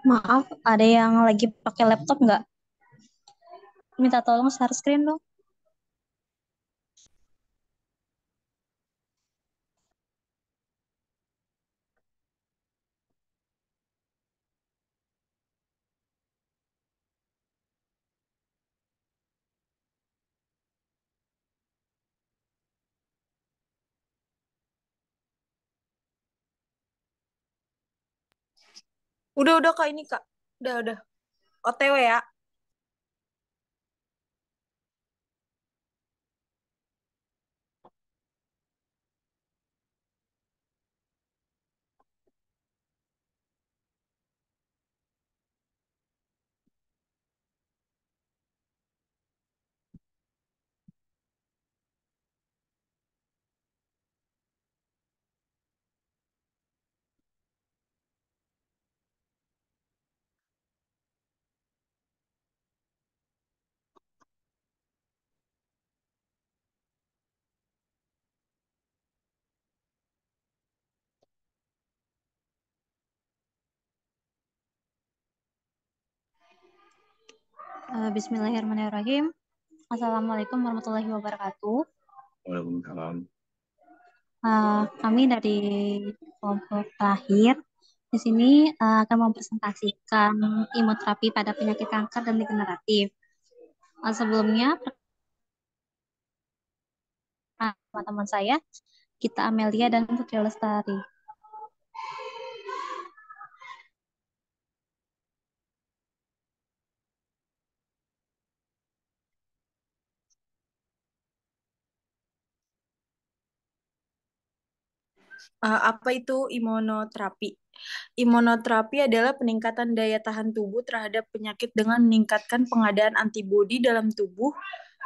Maaf, ada yang lagi pakai laptop nggak? Minta tolong share screen dong. Udah Kak ini Kak. Udah. OTW ya. Bismillahirrahmanirrahim. Assalamualaikum warahmatullahi wabarakatuh. Waalaikumsalam. Kami dari kelompok terakhir di sini akan mempresentasikan imunoterapi pada penyakit kanker dan degeneratif. Sebelumnya, teman-teman saya, Gita Amelia dan Putri Lestari. Apa itu imunoterapi? Imunoterapi adalah peningkatan daya tahan tubuh terhadap penyakit dengan meningkatkan pengadaan antibodi dalam tubuh.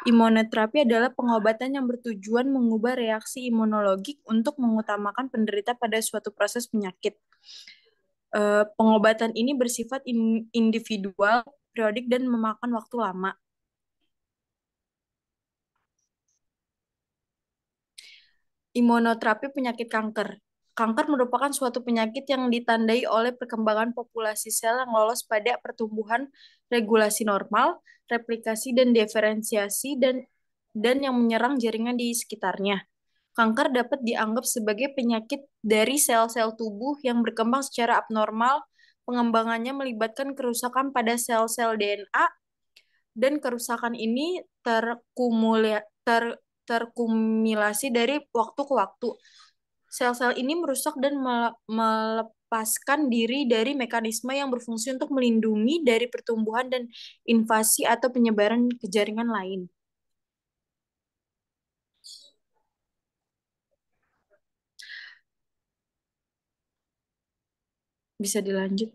Imunoterapi adalah pengobatan yang bertujuan mengubah reaksi imunologik untuk mengutamakan penderita pada suatu proses penyakit. Pengobatan ini bersifat individual, periodik, dan memakan waktu lama. Imunoterapi penyakit kanker. Kanker merupakan suatu penyakit yang ditandai oleh perkembangan populasi sel yang lolos pada pertumbuhan regulasi normal, replikasi dan diferensiasi dan yang menyerang jaringan di sekitarnya. Kanker dapat dianggap sebagai penyakit dari sel-sel tubuh yang berkembang secara abnormal. Pengembangannya melibatkan kerusakan pada sel-sel DNA dan kerusakan ini terkumulasi dari waktu ke waktu. Sel-sel ini merusak dan melepaskan diri dari mekanisme yang berfungsi untuk melindungi dari pertumbuhan dan invasi atau penyebaran ke jaringan lain. Bisa dilanjut.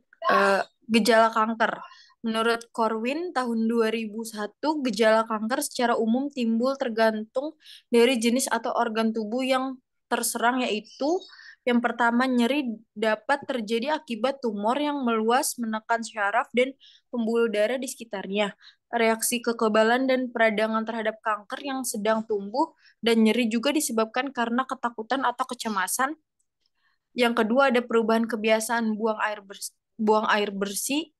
Gejala kanker. Menurut Corwin, tahun 2001, gejala kanker secara umum timbul tergantung dari jenis atau organ tubuh yang terserang, yaitu yang pertama, nyeri dapat terjadi akibat tumor yang meluas menekan syaraf dan pembuluh darah di sekitarnya. Reaksi kekebalan dan peradangan terhadap kanker yang sedang tumbuh dan nyeri juga disebabkan karena ketakutan atau kecemasan. Yang kedua ada perubahan kebiasaan buang air bersih,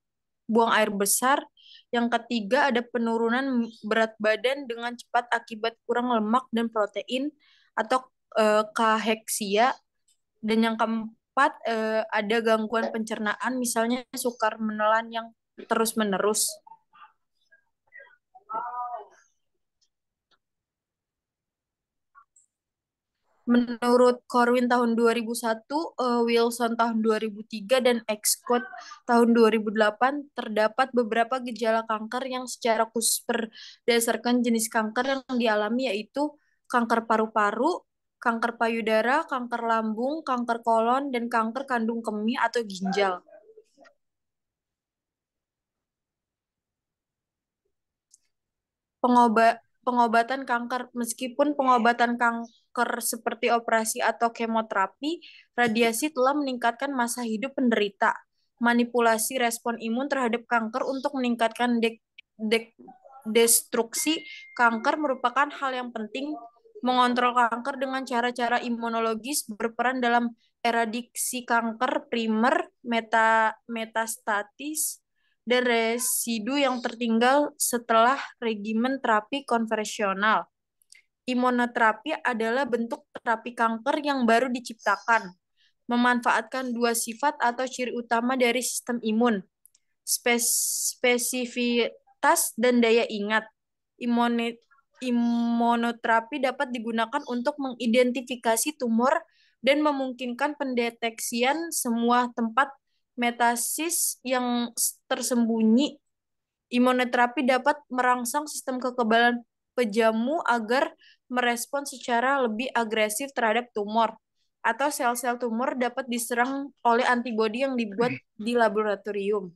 buang air besar. Yang ketiga ada penurunan berat badan dengan cepat akibat kurang lemak dan protein atau kaheksia. Dan yang keempat ada gangguan pencernaan, misalnya sukar menelan yang terus-menerus. Menurut Corwin tahun 2001, Wilson tahun 2003, dan Scott tahun 2008, terdapat beberapa gejala kanker yang secara khusus berdasarkan jenis kanker yang dialami, yaitu kanker paru-paru, kanker payudara, kanker lambung, kanker kolon, dan kanker kandung kemih atau ginjal. Pengobatan kanker. Meskipun pengobatan kanker seperti operasi atau kemoterapi, radiasi telah meningkatkan masa hidup penderita. Manipulasi respon imun terhadap kanker untuk meningkatkan destruksi kanker merupakan hal yang penting mengontrol kanker dengan cara-cara imunologis, berperan dalam eradiksi kanker primer, metastatis, dan residu yang tertinggal setelah regimen terapi konvensional. Imunoterapi adalah bentuk terapi kanker yang baru diciptakan, memanfaatkan dua sifat atau ciri utama dari sistem imun, spesifitas dan daya ingat. Imunoterapi dapat digunakan untuk mengidentifikasi tumor dan memungkinkan pendeteksian semua tempat metastasis yang tersembunyi. Imunoterapi dapat merangsang sistem kekebalan pejamu agar merespon secara lebih agresif terhadap tumor, atau sel-sel tumor dapat diserang oleh antibodi yang dibuat di laboratorium.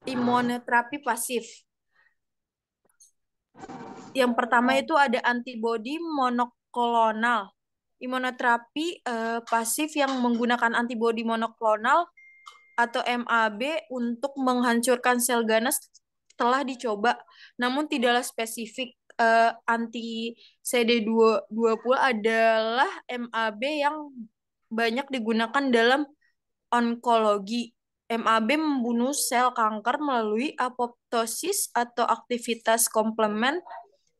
Imunoterapi pasif. Yang pertama itu ada antibodi monoklonal. Imunoterapi pasif yang menggunakan antibodi monoklonal atau MAB untuk menghancurkan sel ganas telah dicoba, namun tidaklah spesifik. Anti CD20 adalah MAB yang banyak digunakan dalam onkologi. MAB membunuh sel kanker melalui apoptosis atau aktivitas komplement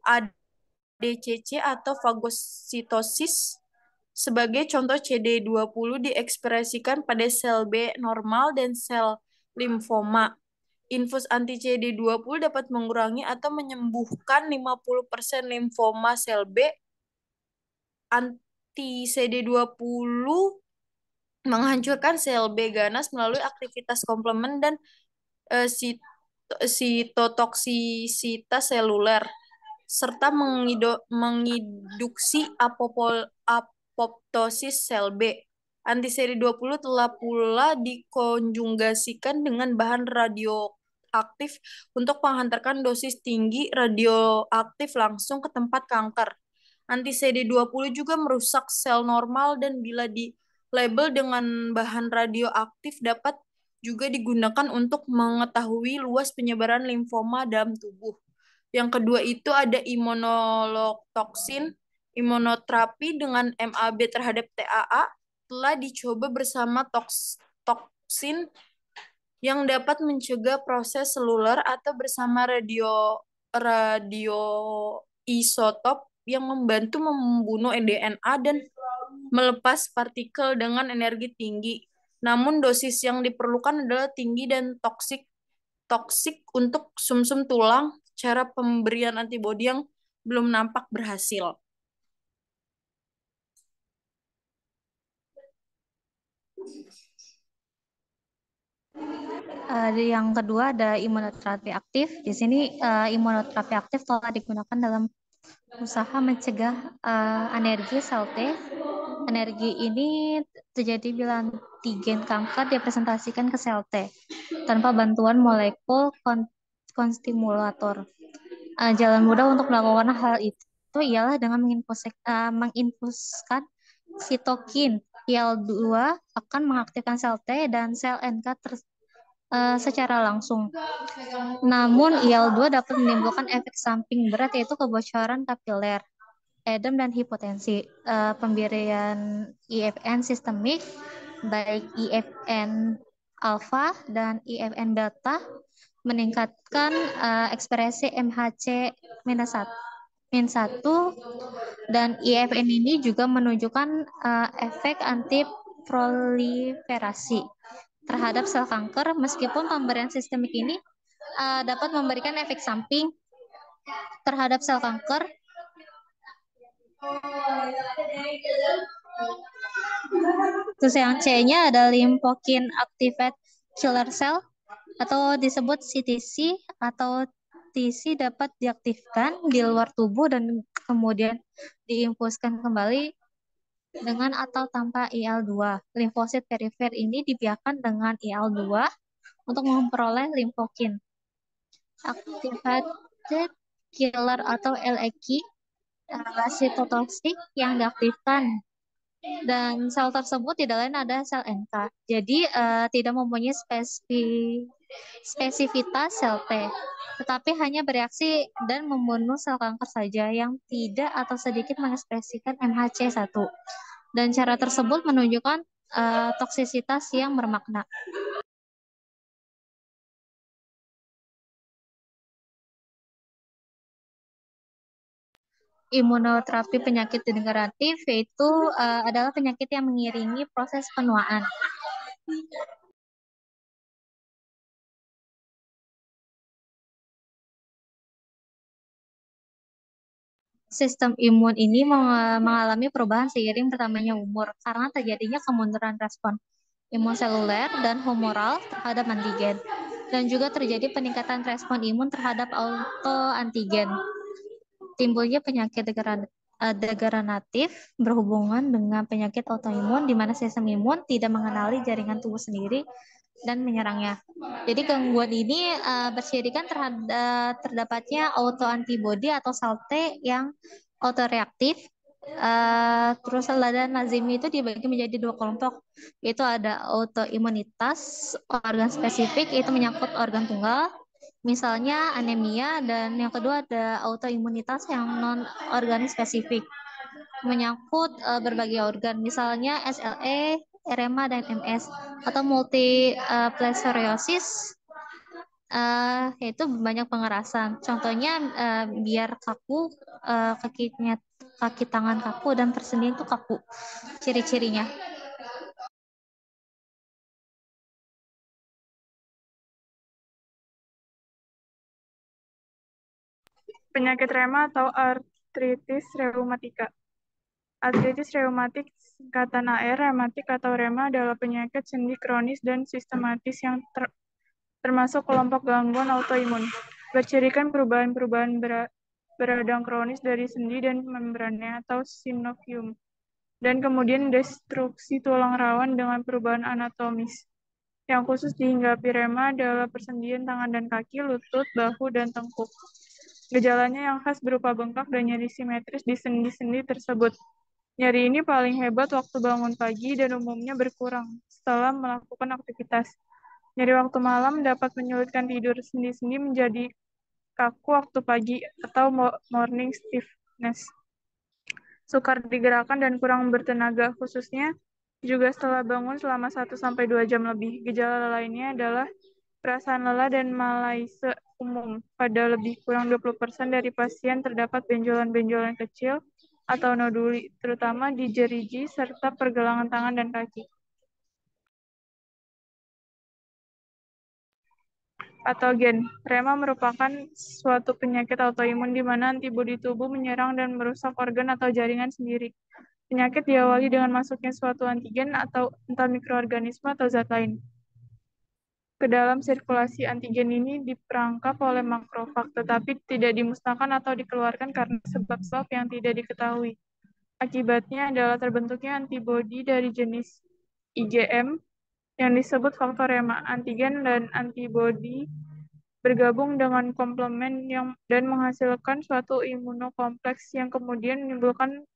ADCC atau fagositosis. Sebagai contoh, CD20 diekspresikan pada sel B normal dan sel limfoma. Infus anti CD20 dapat mengurangi atau menyembuhkan 50% limfoma sel B. Anti CD20 menghancurkan sel B ganas melalui aktivitas komplement dan sitotoksisitas seluler, serta menginduksi apoptosis sel B. Anti CD20 telah pula dikonjugasikan dengan bahan radioaktif untuk menghantarkan dosis tinggi radioaktif langsung ke tempat kanker. Anti CD20 juga merusak sel normal dan bila dilabel dengan bahan radioaktif dapat juga digunakan untuk mengetahui luas penyebaran limfoma dalam tubuh. Yang kedua itu ada imunolotoksin. Imunoterapi dengan MAB terhadap TAA telah dicoba bersama toksin yang dapat mencegah proses seluler atau bersama radioisotop yang membantu membunuh DNA dan melepas partikel dengan energi tinggi. Namun dosis yang diperlukan adalah tinggi dan toksik untuk sumsum tulang. Cara pemberian antibodi yang belum nampak berhasil. Yang kedua ada imunoterapi aktif. Di sini imunoterapi aktif telah digunakan dalam usaha mencegah anergi sel T. Anergi ini terjadi bila antigen kanker dipresentasikan ke sel T tanpa bantuan molekul konstimulator. Jalan mudah untuk melakukan hal itu ialah dengan menginfuskan sitokin. IL-2 akan mengaktifkan sel T dan sel NK secara langsung. Namun IL-2 dapat menimbulkan efek samping berat yaitu kebocoran kapiler, edem dan hipotensi. Pemberian IFN sistemik baik IFN alfa dan IFN beta meningkatkan ekspresi MHC-1 dan IFN ini juga menunjukkan efek anti-proliferasi terhadap sel kanker. Meskipun pemberian sistemik ini dapat memberikan efek samping terhadap sel kanker, terus yang C-nya ada lymphokin activated killer cell atau disebut CTC atau TC dapat diaktifkan di luar tubuh dan kemudian diinfuskan kembali dengan atau tanpa IL-2. Limfosit perifer ini dibiarkan dengan IL-2 untuk memperoleh limfokin activated killer atau LAK sitotoksik yang diaktifkan, dan sel tersebut tidak lain ada sel NK. Jadi tidak mempunyai spesifitas sel T, tetapi hanya bereaksi dan membunuh sel kanker saja yang tidak atau sedikit mengekspresikan MHC1. Dan cara tersebut menunjukkan toksisitas yang bermakna. Imunoterapi penyakit degeneratif yaitu adalah penyakit yang mengiringi proses penuaan. Sistem imun ini mengalami perubahan seiring bertambahnya umur karena terjadinya kemunduran respon imun seluler dan humoral terhadap antigen, dan juga terjadi peningkatan respon imun terhadap autoantigen. Timbulnya penyakit degeneratif berhubungan dengan penyakit autoimun di mana sistem imun tidak mengenali jaringan tubuh sendiri dan menyerangnya. Jadi gangguan ini bersirikan terdapatnya autoantibody atau sel T yang autoreaktif. Terus dan lazimi itu dibagi menjadi dua kelompok, yaitu ada autoimunitas organ spesifik, itu menyangkut organ tunggal, misalnya anemia, dan yang kedua ada autoimunitas yang non organik spesifik, menyangkut berbagai organ, misalnya SLE, rema, dan MS, atau multiplesoriosis, yaitu banyak pengerasan. Contohnya biar kaku, kaki tangan kaku dan persendian itu kaku. Ciri-cirinya. Penyakit rema atau artritis reumatika. Artritis reumatik, singkatan AR, rematik atau rema adalah penyakit sendi kronis dan sistematis yang termasuk kelompok gangguan autoimun. Bercirikan perubahan-perubahan beradang kronis dari sendi dan membrannya atau sinovium, dan kemudian destruksi tulang rawan dengan perubahan anatomis. Yang khusus dihinggapi rema adalah persendian tangan dan kaki, lutut, bahu, dan tengkuk. Gejalanya yang khas berupa bengkak dan nyeri simetris di sendi-sendi tersebut. Nyeri ini paling hebat waktu bangun pagi dan umumnya berkurang setelah melakukan aktivitas. Nyeri waktu malam dapat menyulitkan tidur, sendi-sendi menjadi kaku waktu pagi atau morning stiffness. Sukar digerakkan dan kurang bertenaga, khususnya juga setelah bangun selama 1-2 jam lebih. Gejala lainnya adalah perasaan lelah dan malaise umum. Pada lebih kurang 20% dari pasien terdapat benjolan-benjolan kecil atau noduli, terutama di jeriji serta pergelangan tangan dan kaki. Patogen. Rema merupakan suatu penyakit autoimun di mana antibodi tubuh menyerang dan merusak organ atau jaringan sendiri. Penyakit diawali dengan masuknya suatu antigen atau entah mikroorganisme atau zat lain ke dalam sirkulasi. Antigen ini diperangkap oleh makrofag, tetapi tidak dimusnahkan atau dikeluarkan karena sebab-sebab yang tidak diketahui. Akibatnya adalah terbentuknya antibodi dari jenis IgM yang disebut faktor rema. Antigen dan antibodi bergabung dengan komplement dan menghasilkan suatu imunokompleks yang kemudian menimbulkan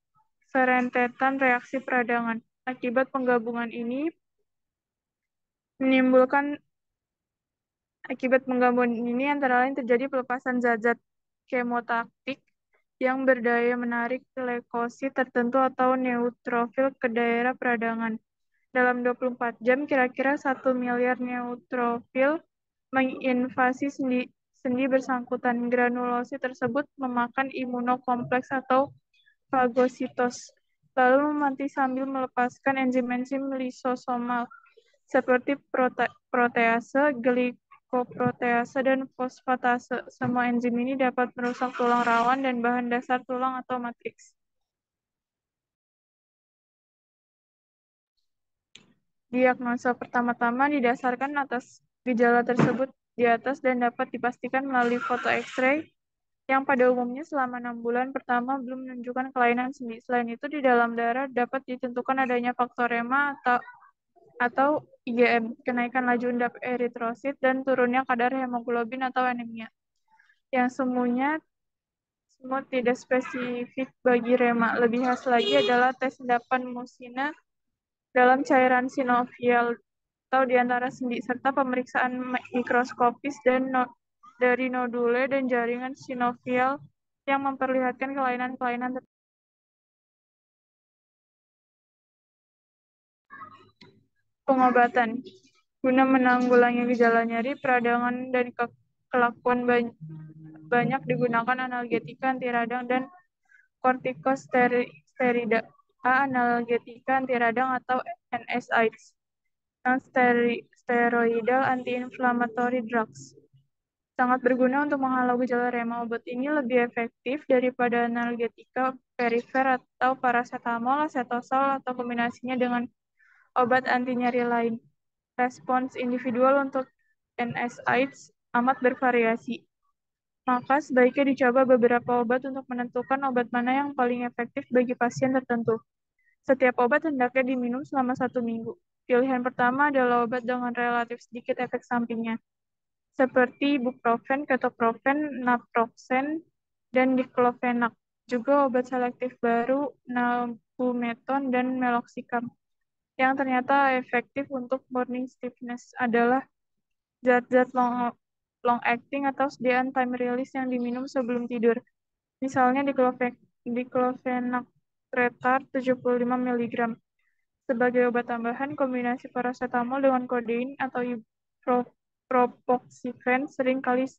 serentetan reaksi peradangan. Akibat penggabungan ini antara lain terjadi pelepasan zat-zat kemotaktik yang berdaya menarik leukosit tertentu atau neutrofil ke daerah peradangan. Dalam 24 jam, kira-kira 1 miliar neutrofil menginvasi sendi bersangkutan. Granulosit tersebut memakan imunokompleks atau fagositos, lalu mati sambil melepaskan enzim-enzim lisosomal seperti protease, glikoprotease, dan fosfatase. Semua enzim ini dapat merusak tulang rawan dan bahan dasar tulang atau matriks. Diagnosa pertama-tama didasarkan atas gejala tersebut di atas dan dapat dipastikan melalui foto X-ray yang pada umumnya selama 6 bulan pertama belum menunjukkan kelainan sendi. Selain itu, di dalam darah dapat ditentukan adanya faktor rema atau IgM, kenaikan laju undap eritrosit, dan turunnya kadar hemoglobin atau anemia. Yang semua tidak spesifik bagi rema. Lebih khas lagi adalah tes endapan musina dalam cairan sinovial atau di antara sendi, serta pemeriksaan mikroskopis dari nodule dan jaringan sinovial yang memperlihatkan kelainan-kelainan pengobatan. Guna menanggulangi gejala nyeri, peradangan, dan kelakuan banyak digunakan analgetika, anti radang, dan kortikosterida. Analgetika anti radang atau NSAIDs. Non-steroidal anti-inflammatory drugs. Sangat berguna untuk menghalau gejala rema. Obat ini lebih efektif daripada analgetika perifer atau paracetamol, asetosol, atau kombinasinya dengan obat anti nyeri lain. Respons individual untuk NSAIDs amat bervariasi. Maka sebaiknya dicoba beberapa obat untuk menentukan obat mana yang paling efektif bagi pasien tertentu. Setiap obat hendaknya diminum selama 1 minggu. Pilihan pertama adalah obat dengan relatif sedikit efek sampingnya, seperti ibuprofen, ketoprofen, naproxen, dan diclofenac. Juga obat selektif baru, nalbumeton dan meloxicam, yang ternyata efektif untuk morning stiffness adalah zat-zat long acting atau sediaan time release yang diminum sebelum tidur. Misalnya diclofenac Tretar 75 mg. Sebagai obat tambahan, kombinasi paracetamol dengan kodein atau ibuprofen seringkali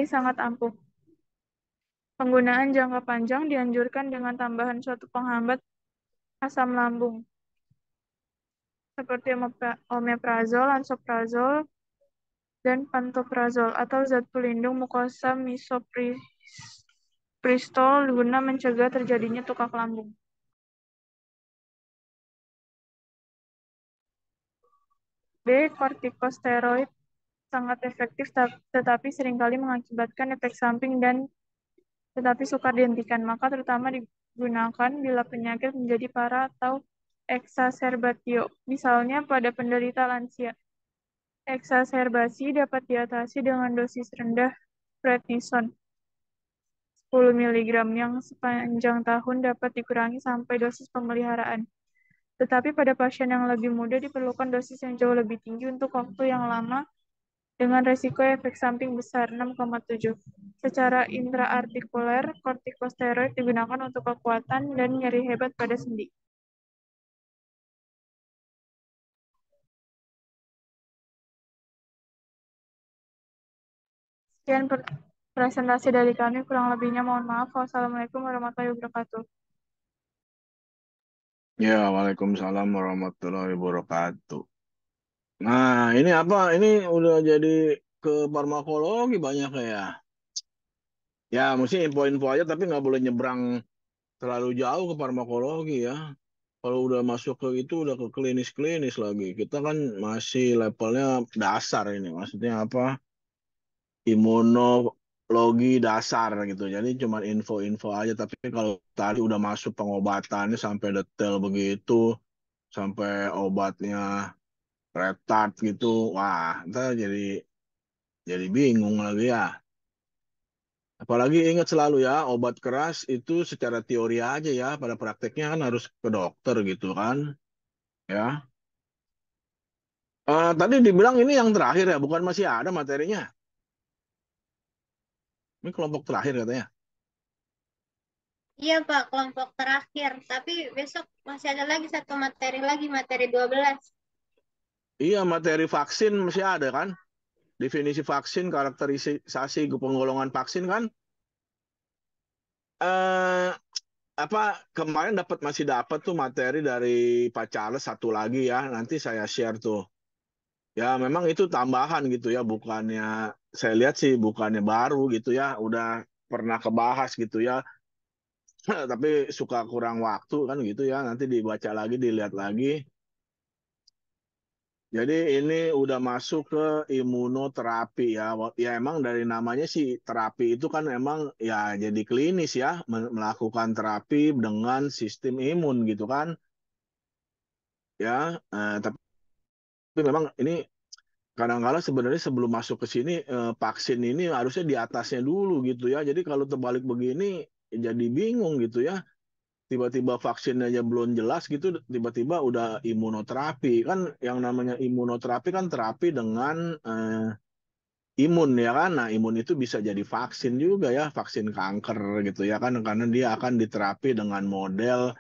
sangat ampuh. Penggunaan jangka panjang dianjurkan dengan tambahan suatu penghambat asam lambung, seperti omeprazol, lansoprazol, dan pantoprazol, atau zat pelindung mukosa misoprostol guna mencegah terjadinya tukak lambung. B. Kortikosteroid sangat efektif tetapi seringkali mengakibatkan efek samping tetapi sukar dihentikan, maka terutama digunakan bila penyakit menjadi parah atau eksaserbatio, misalnya pada penderita lansia. Eksaserbasi dapat diatasi dengan dosis rendah prednison 10 mg yang sepanjang tahun dapat dikurangi sampai dosis pemeliharaan. Tetapi pada pasien yang lebih muda diperlukan dosis yang jauh lebih tinggi untuk waktu yang lama dengan resiko efek samping besar 6,7. Secara intraartikuler, kortikosteroid digunakan untuk kekuatan dan nyeri hebat pada sendi. Sekian presentasi dari kami, kurang lebihnya mohon maaf. Wassalamualaikum warahmatullahi wabarakatuh. Ya, Waalaikumsalam warahmatullahi wabarakatuh. Nah, ini apa? Ini udah jadi ke farmakologi banyak ya. Ya, mesti info-info aja, tapi nggak boleh nyebrang terlalu jauh ke farmakologi ya. Kalau udah masuk ke itu, udah ke klinis-klinis lagi. Kita kan masih levelnya dasar ini. Maksudnya apa? Imunologi dasar gitu. Jadi cuma info-info aja. Tapi kalau tadi udah masuk pengobatannya sampai detail begitu, sampai obatnya retard gitu, wah, ntar jadi bingung lagi ya. Apalagi ingat selalu ya, obat keras itu secara teori aja ya, pada prakteknya kan harus ke dokter gitu kan, ya. Tadi dibilang ini yang terakhir ya, bukan masih ada materinya. Ini kelompok terakhir katanya. Iya Pak, kelompok terakhir. Tapi besok masih ada lagi satu materi lagi, materi 12. Iya, materi vaksin masih ada kan? Definisi vaksin, karakterisasi penggolongan vaksin kan? Eh, apa kemarin masih dapat tuh materi dari Pak Charles satu lagi ya. Nanti saya share tuh. Ya, memang itu tambahan gitu ya, bukannya saya lihat sih bukannya baru gitu ya, udah pernah kebahas gitu ya. Tapi suka kurang waktu kan gitu ya. Nanti dibaca lagi, dilihat lagi. Jadi ini udah masuk ke imunoterapi ya. Ya emang dari namanya sih terapi itu kan emang ya jadi klinis ya, melakukan terapi dengan sistem imun gitu kan. Ya, tapi memang ini kadang-kala sebenarnya sebelum masuk ke sini vaksin ini harusnya di atasnya dulu gitu ya. Jadi kalau terbalik begini jadi bingung gitu ya. tiba-tiba vaksinnya aja belum jelas gitu, tiba-tiba udah imunoterapi. Kan yang namanya imunoterapi kan terapi dengan imun ya kan. Nah, imun itu bisa jadi vaksin juga ya, vaksin kanker gitu ya kan, karena dia akan diterapi dengan model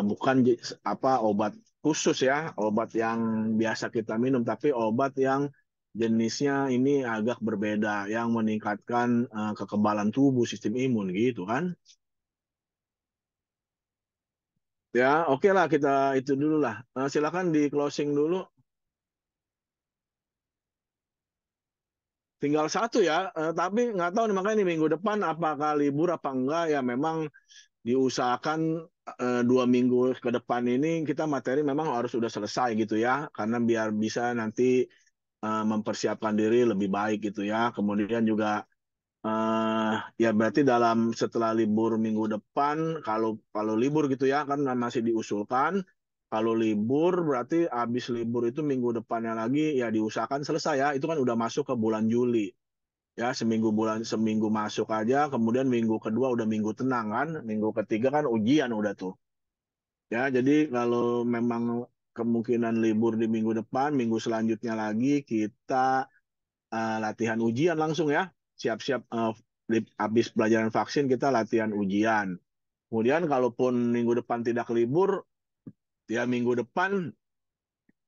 bukan apa obat khusus ya, obat yang biasa kita minum, tapi obat yang jenisnya ini agak berbeda, yang meningkatkan kekebalan tubuh, sistem imun gitu kan. Ya, oke lah kita itu dulu lah. Silakan di closing dulu. Tinggal satu ya, tapi nggak tahu nih makanya nih minggu depan apakah libur apa enggak ya. Memang diusahakan 2 minggu ke depan ini kita materi memang harus sudah selesai gitu ya, karena biar bisa nanti mempersiapkan diri lebih baik gitu ya. Kemudian juga ya berarti dalam setelah libur minggu depan, kalau kalau libur gitu ya kan masih diusulkan. Kalau libur berarti habis libur itu minggu depannya lagi ya diusahakan selesai ya. Itu kan udah masuk ke bulan Juli. Ya seminggu masuk aja, kemudian minggu kedua udah minggu tenang kan, minggu ketiga kan ujian udah tuh. Ya, jadi kalau memang kemungkinan libur di minggu depan, minggu selanjutnya lagi kita latihan ujian langsung ya. Siap-siap habis pelajaran vaksin kita latihan ujian. Kemudian kalaupun minggu depan tidak libur, ya minggu depan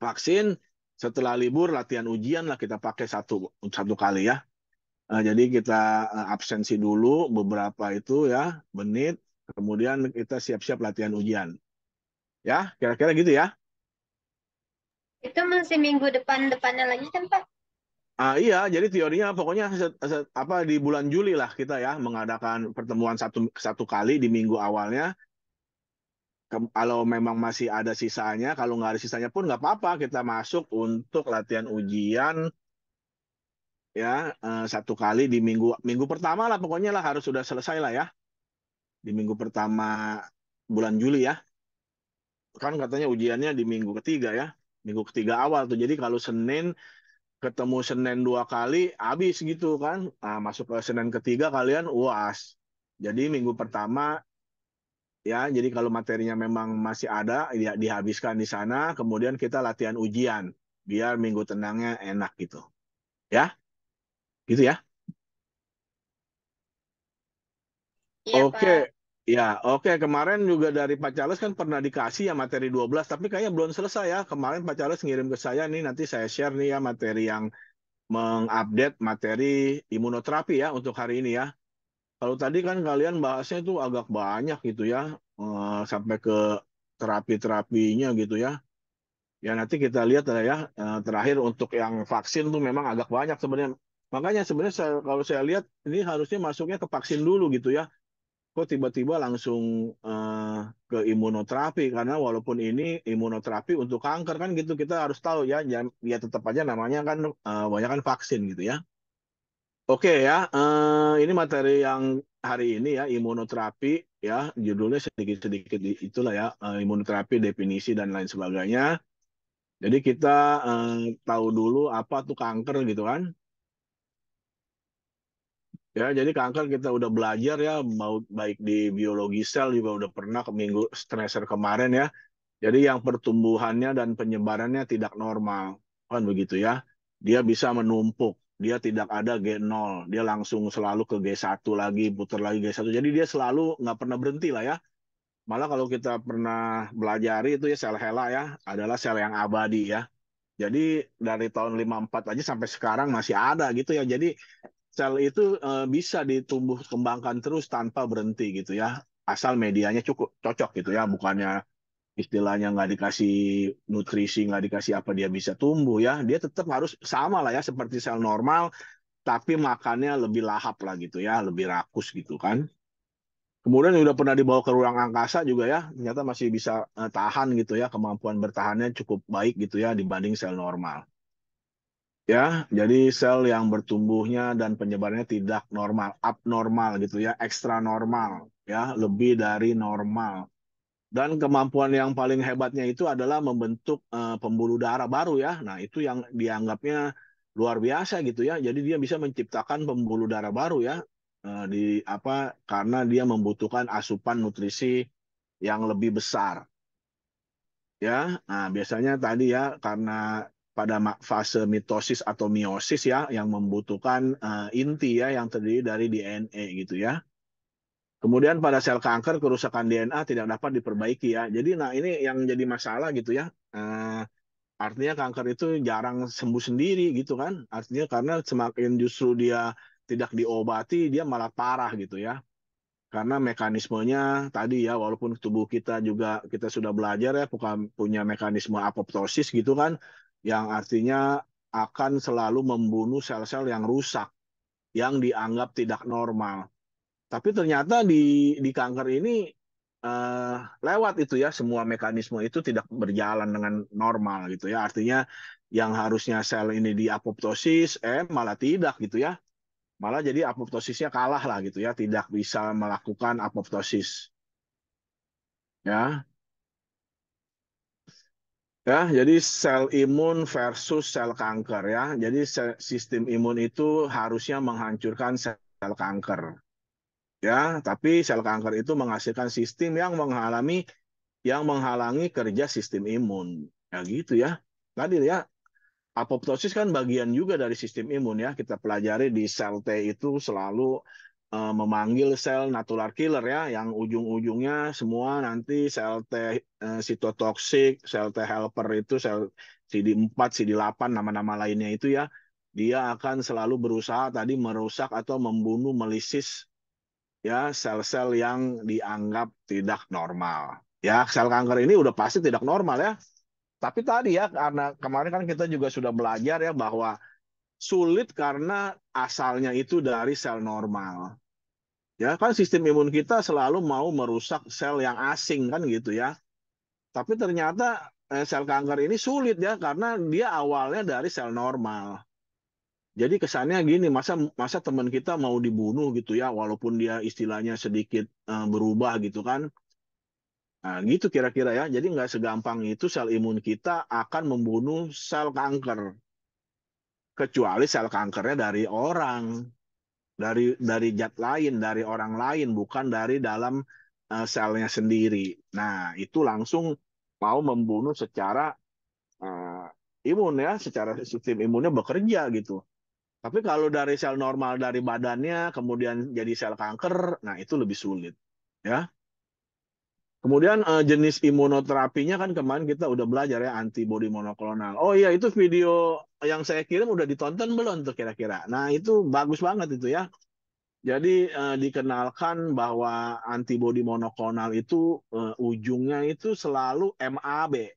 vaksin, setelah libur latihan ujian lah kita pakai satu satu kali ya. Jadi kita absensi dulu beberapa itu ya menit, kemudian kita siap-siap latihan ujian. Ya, kira-kira gitu ya. Itu masih minggu depan-depannya lagi kan, Pak? Iya, jadi teorinya pokoknya apa di bulan Juli lah kita ya mengadakan pertemuan satu satu kali di minggu awalnya. Kalau memang masih ada sisanya, kalau nggak ada sisanya pun nggak apa-apa, kita masuk untuk latihan ujian ya satu kali di minggu minggu pertama lah pokoknya lah harus sudah selesai lah ya di minggu pertama bulan Juli ya. Kan katanya ujiannya di minggu ketiga ya, minggu ketiga awal tuh. Jadi kalau Senin ketemu Senin 2 kali habis gitu kan. Nah, masuk ke Senin ketiga kalian UAS. Jadi minggu pertama ya, jadi kalau materinya memang masih ada ya dihabiskan di sana, kemudian kita latihan ujian biar minggu tenangnya enak gitu. Ya, gitu ya. Iya, Oke. Pak. Ya, oke. Kemarin juga dari Pak Charles kan pernah dikasih ya materi 12, tapi kayaknya belum selesai ya. Kemarin Pak Charles ngirim ke saya nih, nanti saya share nih ya materi yang mengupdate materi imunoterapi ya untuk hari ini ya. Kalau tadi kan kalian bahasnya itu agak banyak gitu ya, sampai ke terapi-terapinya gitu ya. Ya nanti kita lihat lah ya, terakhir untuk yang vaksin tuh memang agak banyak sebenarnya. Makanya sebenarnya kalau saya lihat ini harusnya masuknya ke vaksin dulu gitu ya. Kok tiba-tiba langsung ke imunoterapi, karena walaupun ini imunoterapi untuk kanker kan gitu, kita harus tahu ya, ya tetap aja namanya kan banyak kan vaksin gitu ya. Oke ya, ini materi yang hari ini ya, imunoterapi ya, judulnya sedikit-sedikit itulah ya, imunoterapi, definisi dan lain sebagainya. Jadi kita tahu dulu apa tuh kanker gitu kan. Ya, jadi kanker kita udah belajar ya, mau baik di biologi sel juga udah pernah ke minggu semester kemarin ya. Jadi yang pertumbuhannya dan penyebarannya tidak normal, kan begitu ya. Dia bisa menumpuk, dia tidak ada G0, dia langsung selalu ke G1 lagi, putar lagi G1. Jadi dia selalu nggak pernah berhenti lah ya. Malah kalau kita pernah belajar itu ya sel HeLa ya, adalah sel yang abadi ya. Jadi dari tahun 54 aja sampai sekarang masih ada gitu ya. Jadi sel itu bisa ditumbuh kembangkan terus tanpa berhenti gitu ya. Asal medianya cukup cocok gitu ya, bukannya istilahnya nggak dikasih nutrisi, nggak dikasih apa dia bisa tumbuh ya. Dia tetap harus sama lah ya seperti sel normal, tapi makannya lebih lahap lah gitu ya, lebih rakus gitu kan. Kemudian udah pernah dibawa ke ruang angkasa juga ya, ternyata masih bisa tahan gitu ya, kemampuan bertahannya cukup baik gitu ya dibanding sel normal. Ya, jadi sel yang bertumbuhnya dan penyebarannya tidak normal, abnormal gitu ya, ekstra normal ya, lebih dari normal. Dan kemampuan yang paling hebatnya itu adalah membentuk pembuluh darah baru ya. Nah, itu yang dianggapnya luar biasa gitu ya. Jadi dia bisa menciptakan pembuluh darah baru ya, di apa karena dia membutuhkan asupan nutrisi yang lebih besar. Ya, nah biasanya tadi ya karena pada fase mitosis atau meiosis ya yang membutuhkan inti ya yang terdiri dari DNA gitu ya. Kemudian pada sel kanker kerusakan DNA tidak dapat diperbaiki ya. Jadi nah ini yang jadi masalah gitu ya. Artinya kanker itu jarang sembuh sendiri gitu kan. Artinya karena semakin justru dia tidak diobati dia malah parah gitu ya. Karena mekanismenya tadi ya walaupun tubuh kita juga kita sudah belajar ya bukan punya mekanisme apoptosis gitu kan yang artinya akan selalu membunuh sel-sel yang rusak yang dianggap tidak normal. Tapi ternyata di kanker ini lewat itu ya semua mekanisme itu tidak berjalan dengan normal gitu ya. Artinya yang harusnya sel ini diapoptosis malah tidak gitu ya. Malah jadi apoptosisnya kalah lah gitu ya, tidak bisa melakukan apoptosis. Ya. Ya, jadi sel imun versus sel kanker ya. Jadi sistem imun itu harusnya menghancurkan sel kanker. Ya, tapi sel kanker itu menghasilkan sistem yang menghalangi kerja sistem imun. Ya gitu ya. Tadi ya, apoptosis kan bagian juga dari sistem imun ya. Kita pelajari di sel T itu selalu memanggil sel natular killer ya, yang ujung-ujungnya semua nanti sel T sitotoksik, sel T helper itu sel CD4, CD8 nama-nama lainnya itu ya. Dia akan selalu berusaha tadi merusak atau membunuh melisis ya sel-sel yang dianggap tidak normal. Ya, sel kanker ini udah pasti tidak normal ya. Tapi tadi ya, karena kemarin kan kita juga sudah belajar ya bahwa sulit karena asalnya itu dari sel normal. Ya kan sistem imun kita selalu mau merusak sel yang asing kan gitu ya. Tapi ternyata sel kanker ini sulit ya karena dia awalnya dari sel normal. Jadi kesannya gini, masa masa teman kita mau dibunuh gitu ya, walaupun dia istilahnya sedikit berubah gitu kan. Nah, gitu kira-kira ya. Jadi nggak segampang itu sel imun kita akan membunuh sel kanker. Kecuali sel kankernya dari orang, dari zat lain, dari orang lain, bukan dari dalam selnya sendiri. Nah, itu langsung mau membunuh secara uh, imun ya, secara sistem imunnya bekerja gitu. Tapi kalau dari sel normal dari badannya kemudian jadi sel kanker, nah itu lebih sulit ya. Kemudian jenis imunoterapinya kan kemarin kita udah belajar ya antibodi monoklonal. Oh iya itu video yang saya kirim udah ditonton belum tuh kira-kira? Nah itu bagus banget itu ya. Jadi dikenalkan bahwa antibodi monoklonal itu ujungnya itu selalu MAB.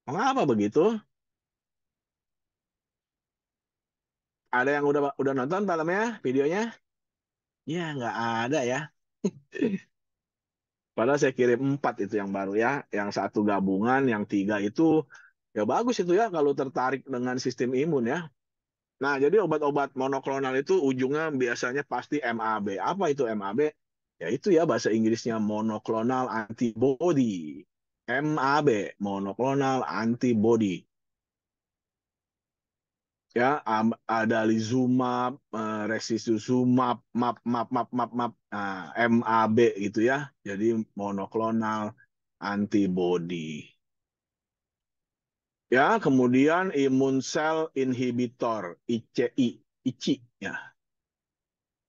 Mengapa begitu? Ada yang udah nonton filmnya, videonya? Ya nggak ada ya. Padahal saya kirim 4 itu yang baru ya. Yang satu gabungan, yang 3 itu ya bagus itu ya kalau tertarik dengan sistem imun ya. Nah, jadi obat-obat monoklonal itu ujungnya biasanya pasti MAB. Apa itu MAB? Ya itu ya bahasa Inggrisnya monoclonal antibody. MAB, monoclonal antibody. Ya, ada lizumab, resisumab, map, MAB gitu ya. Jadi monoklonal antibody. Ya, kemudian imun cell inhibitor, ICI, ICI ya.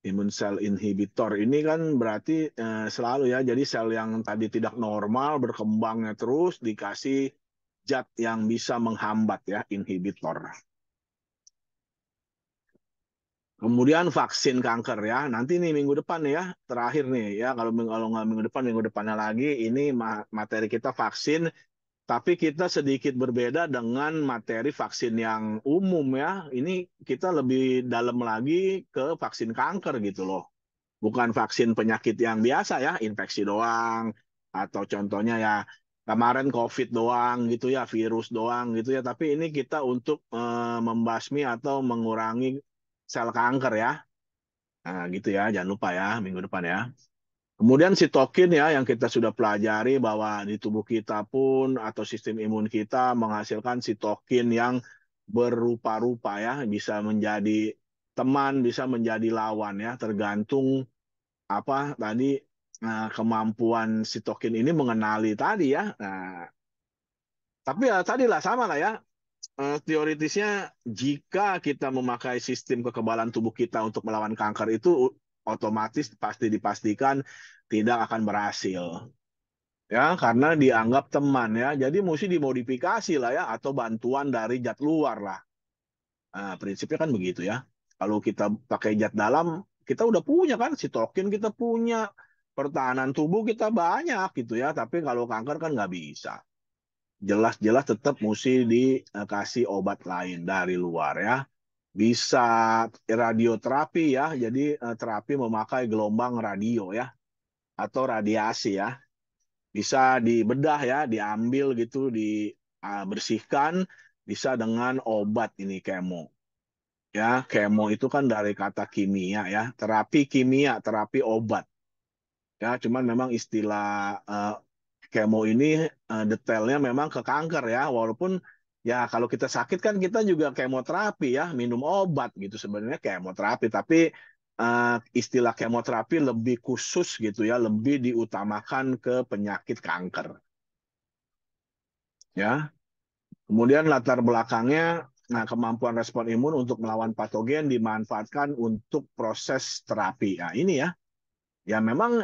Imun cell inhibitor ini kan berarti selalu ya, jadi sel yang tadi tidak normal berkembangnya terus dikasih zat yang bisa menghambat ya, inhibitor. Kemudian vaksin kanker ya. Nanti nih minggu depan ya, terakhir nih ya. Kalau nggak minggu depan, minggu depannya lagi ini materi kita vaksin. Tapi kita sedikit berbeda dengan materi vaksin yang umum ya. Ini kita lebih dalam lagi ke vaksin kanker gitu loh. Bukan vaksin penyakit yang biasa ya, infeksi doang. Atau contohnya ya kemarin COVID doang gitu ya, virus doang gitu ya. Tapi ini kita untuk membasmi atau mengurangi sel kanker ya. Nah, gitu ya, jangan lupa ya minggu depan ya. Kemudian sitokin ya yang kita sudah pelajari bahwa di tubuh kita pun atau sistem imun kita menghasilkan sitokin yang berupa-rupa ya, bisa menjadi teman, bisa menjadi lawan ya, tergantung apa tadi kemampuan sitokin ini mengenali tadi ya. Nah, tapi ya tadi lah sama lah ya. Teoritisnya jika kita memakai sistem kekebalan tubuh kita untuk melawan kanker itu otomatis pasti dipastikan tidak akan berhasil. Ya, karena dianggap teman ya. Jadi mesti dimodifikasi lah ya atau bantuan dari zat luar lah. Nah, prinsipnya kan begitu ya. Kalau kita pakai zat dalam, kita udah punya kan sitokin kita punya, pertahanan tubuh kita banyak gitu ya. Tapi kalau kanker kan nggak bisa. Jelas-jelas tetap mesti dikasih obat lain dari luar ya. Bisa radioterapi ya. Jadi terapi memakai gelombang radio ya atau radiasi ya. Bisa dibedah ya, diambil gitu, dibersihkan, bisa dengan obat ini kemo. Ya, kemo itu kan dari kata kimia ya, terapi kimia, terapi obat. Ya, cuman memang istilah kemo ini detailnya memang ke kanker ya, walaupun ya kalau kita sakit kan kita juga kemoterapi ya, minum obat gitu sebenarnya kemoterapi, tapi istilah kemoterapi lebih khusus gitu ya, lebih diutamakan ke penyakit kanker. Ya, kemudian latar belakangnya, nah kemampuan respon imun untuk melawan patogen dimanfaatkan untuk proses terapi. Nah ini ya, ya memang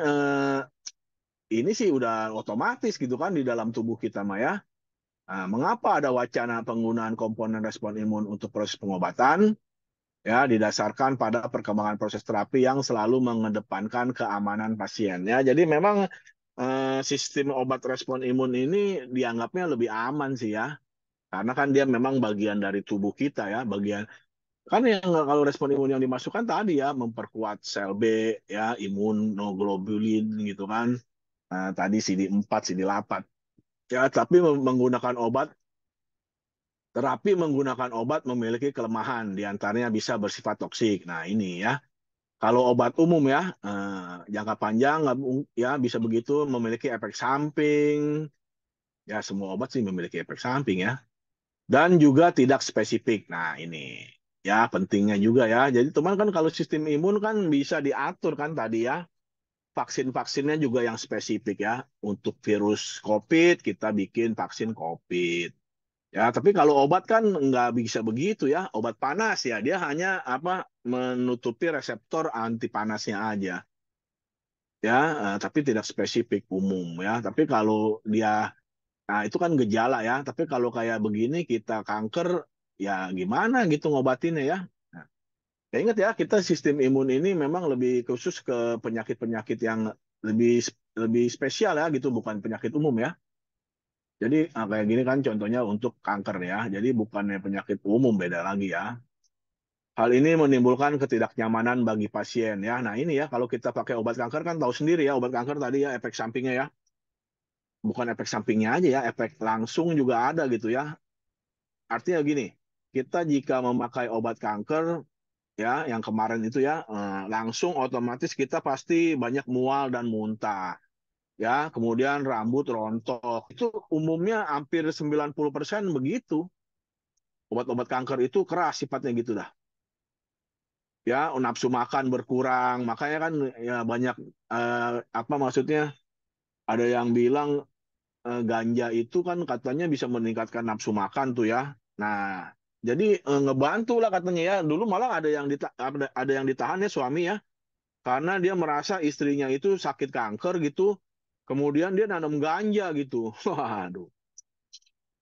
ini sih udah otomatis gitu kan di dalam tubuh kita Maya. Nah, mengapa ada wacana penggunaan komponen respon imun untuk proses pengobatan? Ya, didasarkan pada perkembangan proses terapi yang selalu mengedepankan keamanan pasien. Ya, jadi memang sistem obat respon imun ini dianggapnya lebih aman sih ya. Karena kan dia memang bagian dari tubuh kita ya, bagian kan yang kalau respon imun yang dimasukkan tadi ya memperkuat sel B ya, imunoglobulin gitu kan. Nah, tadi CD4, CD8. Ya, tapi menggunakan obat, terapi menggunakan obat memiliki kelemahan, diantaranya bisa bersifat toksik. Nah, ini ya. Kalau obat umum ya, jangka panjang ya bisa begitu memiliki efek samping. Ya, semua obat sih memiliki efek samping ya. Dan juga tidak spesifik. Nah, ini ya pentingnya juga ya. Jadi teman kan kalau sistem imun kan bisa diatur kan tadi ya. Vaksin-vaksinnya juga yang spesifik ya. Untuk virus COVID kita bikin vaksin COVID. Ya, tapi kalau obat kan nggak bisa begitu ya. Obat panas ya, dia hanya apa menutupi reseptor anti panasnya aja. Ya, tapi tidak spesifik umum ya. Tapi kalau dia, nah itu kan gejala ya. Tapi kalau kayak begini kita kanker, ya gimana gitu ngobatinnya ya. Nah, ya ingat ya, kita sistem imun ini memang lebih khusus ke penyakit-penyakit yang lebih lebih spesial ya gitu, bukan penyakit umum ya. Jadi kayak gini kan contohnya untuk kanker ya. Jadi bukannya penyakit umum, beda lagi ya. Hal ini menimbulkan ketidaknyamanan bagi pasien ya. Nah ini ya kalau kita pakai obat kanker kan tahu sendiri ya obat kanker tadi ya efek sampingnya ya. Bukan efek sampingnya aja ya, efek langsung juga ada gitu ya. Artinya gini, kita jika memakai obat kanker ya yang kemarin itu ya langsung otomatis kita pasti banyak mual dan muntah. Ya, kemudian rambut rontok. Itu umumnya hampir 90% begitu. Obat-obat kanker itu keras sifatnya gitu dah. Ya, nafsu makan berkurang. Makanya kan ya banyak apa maksudnya? Ada yang bilang ganja itu kan katanya bisa meningkatkan nafsu makan tuh ya. Nah, jadi ngebantu lah katanya ya. Dulu malah ada yang ditahan ya suami ya, karena dia merasa istrinya itu sakit kanker gitu. Kemudian dia nanam ganja gitu. Waduh.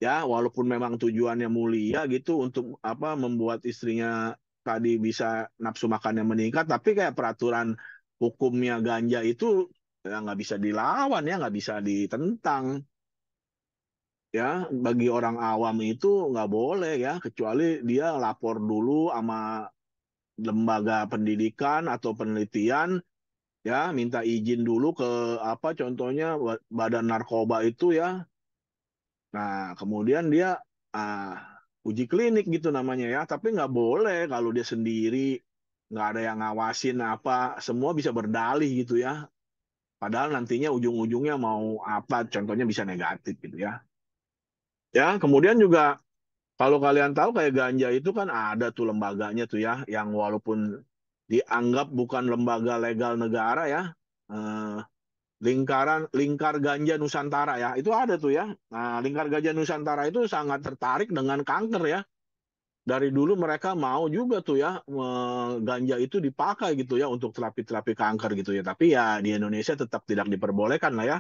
Ya walaupun memang tujuannya mulia gitu untuk apa membuat istrinya tadi bisa nafsu makannya meningkat, tapi kayak peraturan hukumnya ganja itu ya nggak bisa dilawan ya, nggak bisa ditentang ya. Bagi orang awam itu nggak boleh ya, kecuali dia lapor dulu sama lembaga pendidikan atau penelitian ya, minta izin dulu ke apa contohnya badan narkoba itu ya. Nah, kemudian dia uji klinik gitu namanya ya, tapi nggak boleh kalau dia sendiri, nggak ada yang ngawasin apa, semua bisa berdalih gitu ya. Padahal nantinya ujung-ujungnya mau apa, contohnya bisa negatif gitu ya. Ya, kemudian juga kalau kalian tahu kayak ganja itu kan ada tuh lembaganya tuh ya, yang walaupun dianggap bukan lembaga legal negara ya, eh, lingkar ganja Nusantara ya. Itu ada tuh ya. Nah, lingkar ganja Nusantara itu sangat tertarik dengan kanker ya. Dari dulu mereka mau juga tuh ya ganja itu dipakai gitu ya untuk terapi-terapi kanker gitu ya. Tapi ya di Indonesia tetap tidak diperbolehkan lah ya.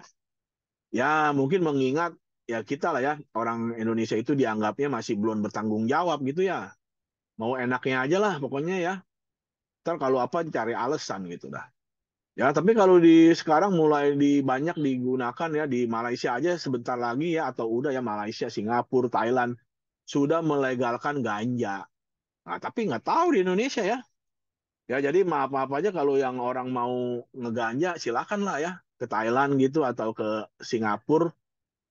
Ya mungkin mengingat ya kita lah ya orang Indonesia itu dianggapnya masih belum bertanggung jawab gitu ya. Mau enaknya aja lah pokoknya ya. Ntar kalau apa cari alasan gitu dah. Ya, tapi kalau di sekarang mulai banyak digunakan ya di Malaysia aja sebentar lagi ya atau udah ya Malaysia, Singapura, Thailand sudah melegalkan ganja. Nah, tapi nggak tahu di Indonesia ya. Ya, jadi maaf-maaf aja kalau yang orang mau ngeganja silakan lah ya ke Thailand gitu atau ke Singapura.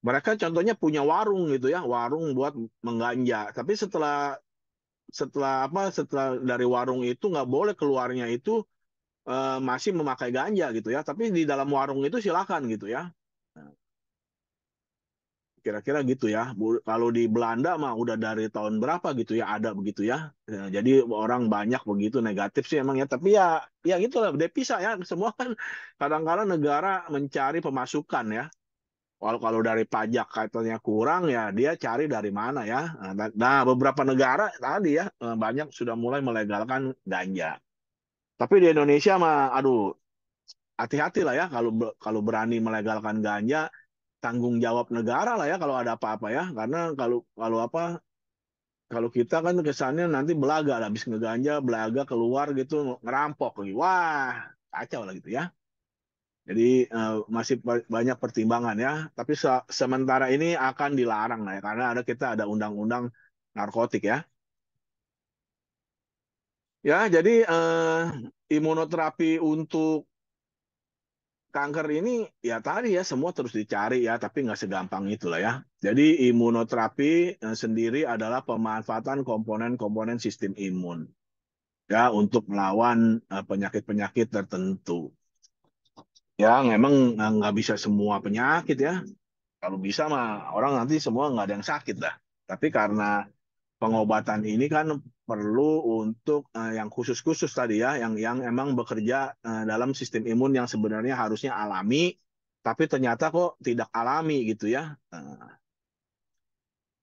Mereka contohnya punya warung gitu ya, warung buat mengganja. Tapi setelah setelah apa setelah dari warung itu nggak boleh keluarnya itu masih memakai ganja gitu ya. Tapi di dalam warung itu silakan gitu ya. Kira-kira gitu ya. Kalau di Belanda mah udah dari tahun berapa gitu ya ada begitu ya. Jadi orang banyak begitu negatif sih emang ya. Tapi ya gitu lah. Dia pisah ya. Semua kan kadang-kadang negara mencari pemasukan ya. Kalau dari pajak katanya kurang ya dia cari dari mana ya. Nah beberapa negara tadi ya banyak sudah mulai melegalkan ganja. Tapi di Indonesia mah aduh hati-hati lah ya kalau berani melegalkan ganja tanggung jawab negara lah ya kalau ada apa-apa ya karena kalau kalau apa kalau kita kan kesannya nanti belaga lah, habis ngeganja belaga keluar gitu ngerampok lagi wah kacau lah gitu ya jadi masih banyak pertimbangan ya tapi sementara ini akan dilarang lah ya karena kita ada undang-undang narkotik ya ya jadi imunoterapi untuk kanker ini ya tadi ya semua terus dicari ya tapi nggak segampang itulah ya. Jadi imunoterapi sendiri adalah pemanfaatan komponen-komponen sistem imun ya untuk melawan penyakit-penyakit tertentu. Ya memang nggak bisa semua penyakit ya. Kalau bisa mah orang nanti semua nggak ada yang sakit dah. Tapi karena pengobatan ini kan perlu untuk yang khusus-khusus tadi ya, yang emang bekerja dalam sistem imun yang sebenarnya harusnya alami, tapi ternyata kok tidak alami gitu ya.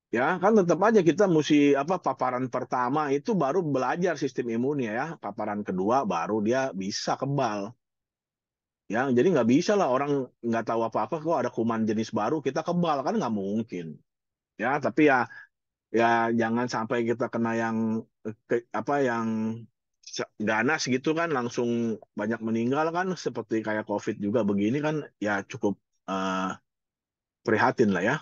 Ya kan tetap aja kita mesti apa paparan pertama itu baru belajar sistem imunnya ya, paparan kedua baru dia bisa kebal. Ya, jadi nggak bisa lah orang nggak tahu apa-apa kok ada kuman jenis baru kita kebal kan nggak mungkin. Ya, tapi ya jangan sampai kita kena yang apa yang ganas gitu kan langsung banyak meninggal kan seperti kayak COVID juga begini kan ya cukup eh, prihatin lah ya.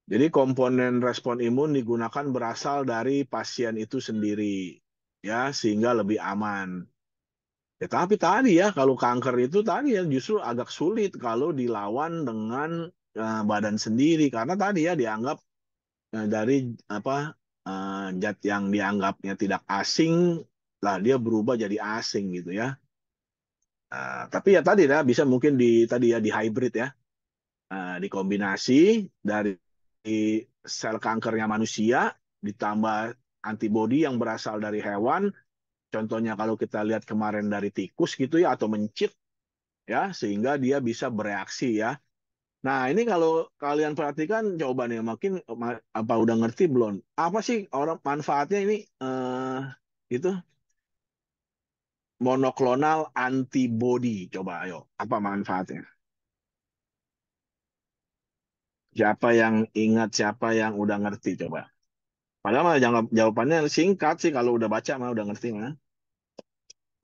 Jadi komponen respon imun digunakan berasal dari pasien itu sendiri ya sehingga lebih aman. Ya tapi tadi ya kalau kanker itu tadi ya justru agak sulit kalau dilawan dengan badan sendiri karena tadi ya dianggap dari apa zat yang dianggapnya tidak asing lah dia berubah jadi asing gitu ya. Tapi ya tadi ya bisa mungkin tadi ya di hybrid ya, dikombinasi dari sel kankernya manusia ditambah antibodi yang berasal dari hewan. Contohnya kalau kita lihat kemarin dari tikus gitu ya atau mencit ya sehingga dia bisa bereaksi ya. Nah, ini kalau kalian perhatikan coba nih, makin apa udah ngerti belum? Apa sih orang manfaatnya ini itu monoklonal antibody. Coba ayo, apa manfaatnya? Siapa yang ingat, siapa yang udah ngerti coba. Padahal mah jawabannya singkat sih kalau udah baca mah udah ngerti mah.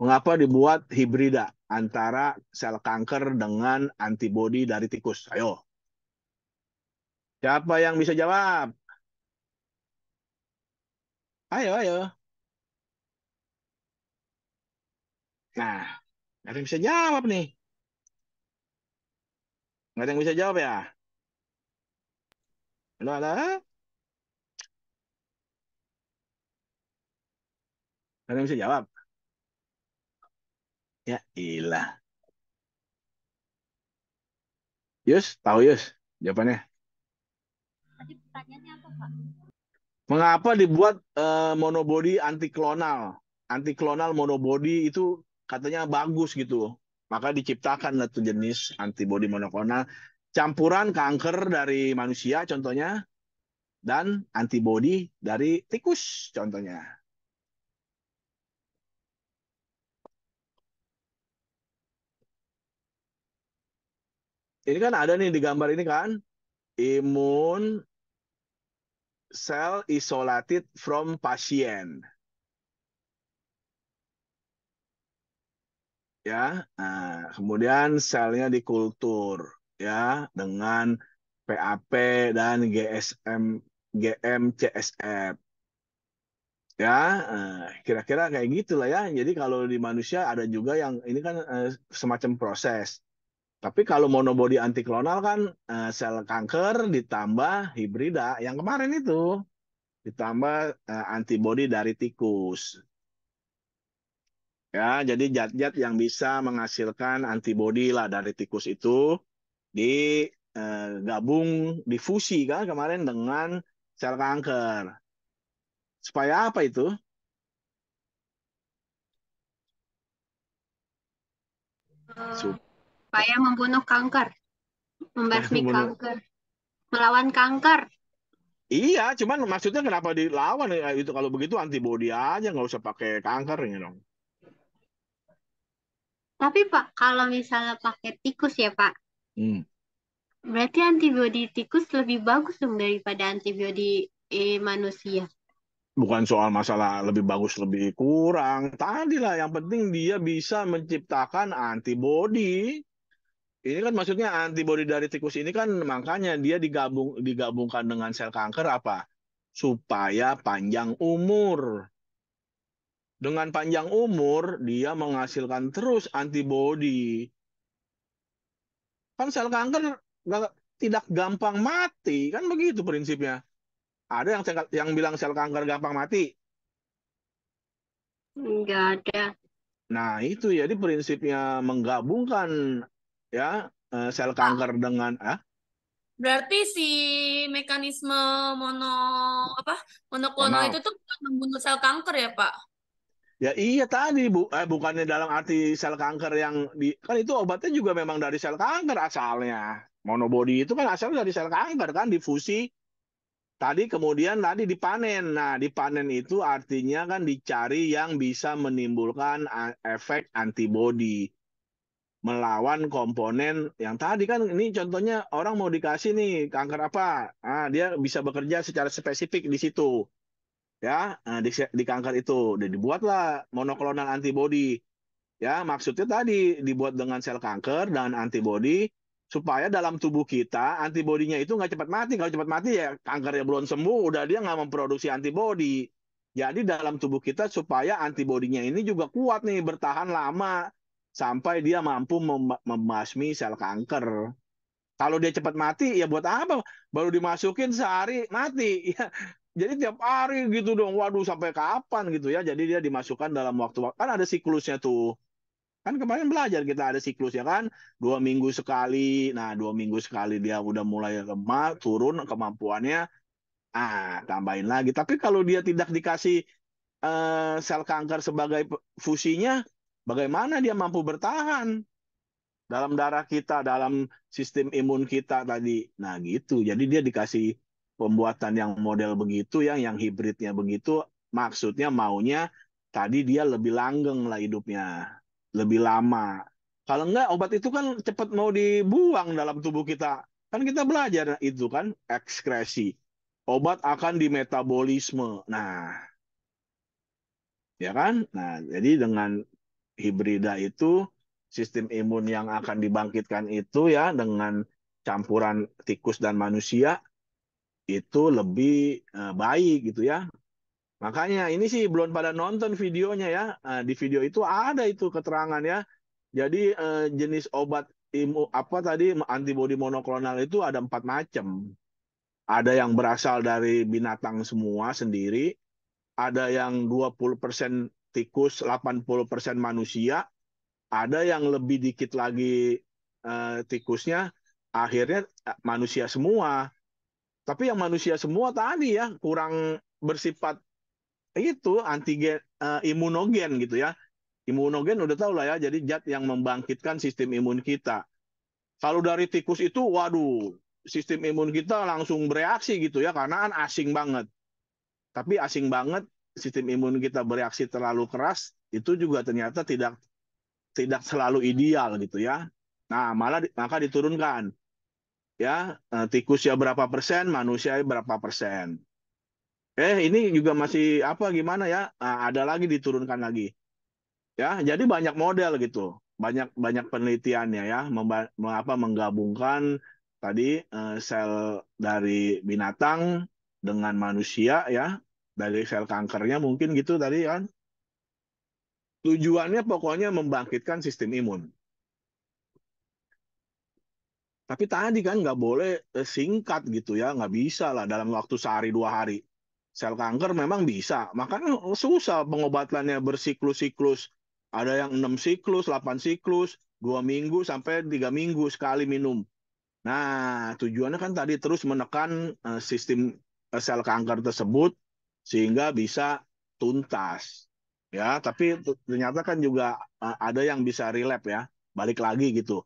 Mengapa dibuat hibrida antara sel kanker dengan antibodi dari tikus? Ayo, siapa yang bisa jawab? Ayo, ayo. Nah, nggak ada yang bisa jawab nih. Nggak ada yang bisa jawab ya? Ada? Nggak ada yang bisa jawab? Ya, ilah. Yus, tahu Yus jawabannya. Tadi pertanyaannya apa, Pak? Mengapa dibuat monobody antiklonal? Antiklonal monobody itu katanya bagus gitu. Maka diciptakan satu jenis antibodi monoklonal campuran kanker dari manusia contohnya dan antibodi dari tikus contohnya. Ini kan ada nih di gambar ini kan, imun cell isolated from patient. Ya, nah, kemudian selnya dikultur ya dengan PAP dan GMCSF. Ya, kira-kira kayak gitulah ya. Jadi kalau di manusia ada juga yang ini kan semacam proses. Tapi kalau monobody antiklonal kan sel kanker ditambah hibrida yang kemarin itu ditambah antibody dari tikus. Ya, jadi zat-zat yang bisa menghasilkan antibody lah dari tikus itu digabung difusi kan kemarin dengan sel kanker. Supaya apa itu? Supaya Supaya membunuh kanker, membasmi membunuh. kanker, melawan kanker. Iya, cuman maksudnya kenapa dilawan ya, itu kalau begitu antibody aja nggak usah pakai kanker ya dong. Tapi Pak, kalau misalnya pakai tikus ya Pak, Hmm. berarti antibodi tikus lebih bagus dong daripada antibodi manusia. Bukan soal masalah lebih bagus lebih kurang. Tadi lah yang penting dia bisa menciptakan antibody. Ini kan maksudnya antibody dari tikus ini kan makanya dia digabungkan dengan sel kanker apa? Supaya panjang umur. Dengan panjang umur dia menghasilkan terus antibody. Kan sel kanker tidak gampang mati, kan begitu prinsipnya. Ada yang bilang sel kanker gampang mati. Enggak ada. Nah, itu jadi prinsipnya menggabungkan ya sel kanker dengan Berarti si mekanisme mono apa monoklonal itu monal. tuh bukan membunuh sel kanker ya, Pak? Ya iya tadi bukannya dalam arti sel kanker yang kan itu obatnya juga memang dari sel kanker asalnya. Monobody itu kan asal dari sel kanker kan difusi tadi kemudian tadi dipanen. Nah, dipanen itu artinya kan dicari yang bisa menimbulkan efek antibody melawan komponen yang tadi kan ini contohnya orang mau dikasih nih kanker apa, dia bisa bekerja secara spesifik di situ ya, di kanker itu dan dibuatlah monoklonal antibody ya maksudnya tadi dibuat dengan sel kanker dan antibody supaya dalam tubuh kita antibodinya itu nggak cepat mati. Kalau cepat mati ya kankernya belum sembuh udah dia nggak memproduksi antibody. Jadi dalam tubuh kita supaya antibodinya ini juga kuat nih bertahan lama sampai dia mampu membasmi sel kanker. Kalau dia cepat mati, ya buat apa? Baru dimasukin sehari mati. Ya, jadi tiap hari gitu dong. Waduh, sampai kapan gitu ya? Jadi dia dimasukkan dalam waktu kan ada siklusnya tuh. Kan kemarin belajar kita ada siklus ya kan, 2 minggu sekali. Nah, 2 minggu sekali dia udah mulai lemah, turun kemampuannya. Tambahin lagi. Tapi kalau dia tidak dikasih sel kanker sebagai fusinya, bagaimana dia mampu bertahan dalam darah kita, dalam sistem imun kita tadi. Nah, gitu. Jadi dia dikasih pembuatan yang model begitu, yang hibridnya begitu, maksudnya maunya tadi dia lebih langgeng lah hidupnya, lebih lama. Kalau enggak, obat itu kan cepat mau dibuang dalam tubuh kita. Kan kita belajar itu kan, ekskresi. Obat akan dimetabolisme. Nah, ya kan? Nah, jadi dengan hibrida itu sistem imun yang akan dibangkitkan itu ya dengan campuran tikus dan manusia itu lebih baik gitu ya. Makanya ini sih belum pada nonton videonya ya. Di video itu ada itu keterangan ya. Jadi jenis obat apa tadi antibodi monoklonal itu ada 4 macam. Ada yang berasal dari binatang semua sendiri, ada yang 20% tikus, 80% manusia, ada yang lebih dikit lagi tikusnya, akhirnya manusia semua. Tapi yang manusia semua tadi ya kurang bersifat itu antigen imunogen gitu ya. Imunogen udah tahu lah ya, jadi zat yang membangkitkan sistem imun kita. Kalau dari tikus itu, waduh, sistem imun kita langsung bereaksi gitu ya, karena kan asing banget. Tapi asing banget, sistem imun kita bereaksi terlalu keras, itu juga ternyata tidak selalu ideal gitu ya. Nah, maka diturunkan ya, tikus ya berapa persen, manusia berapa persen. Ini juga masih apa gimana ya? Nah, ada lagi diturunkan lagi. Ya, jadi banyak model gitu. Banyak banyak penelitiannya ya, menggabungkan tadi sel dari binatang dengan manusia ya, dari sel kankernya mungkin gitu tadi kan. Tujuannya pokoknya membangkitkan sistem imun. Tapi tadi kan nggak boleh singkat gitu ya, nggak bisa lah dalam waktu sehari 2 hari. Sel kanker memang bisa, makanya susah pengobatannya bersiklus-siklus. Ada yang 6 siklus, 8 siklus, 2 minggu sampai 3 minggu sekali minum. Nah, tujuannya kan tadi terus menekan sistem sel kanker tersebut sehingga bisa tuntas. Ya, tapi ternyata kan juga ada yang bisa relapse ya, balik lagi gitu.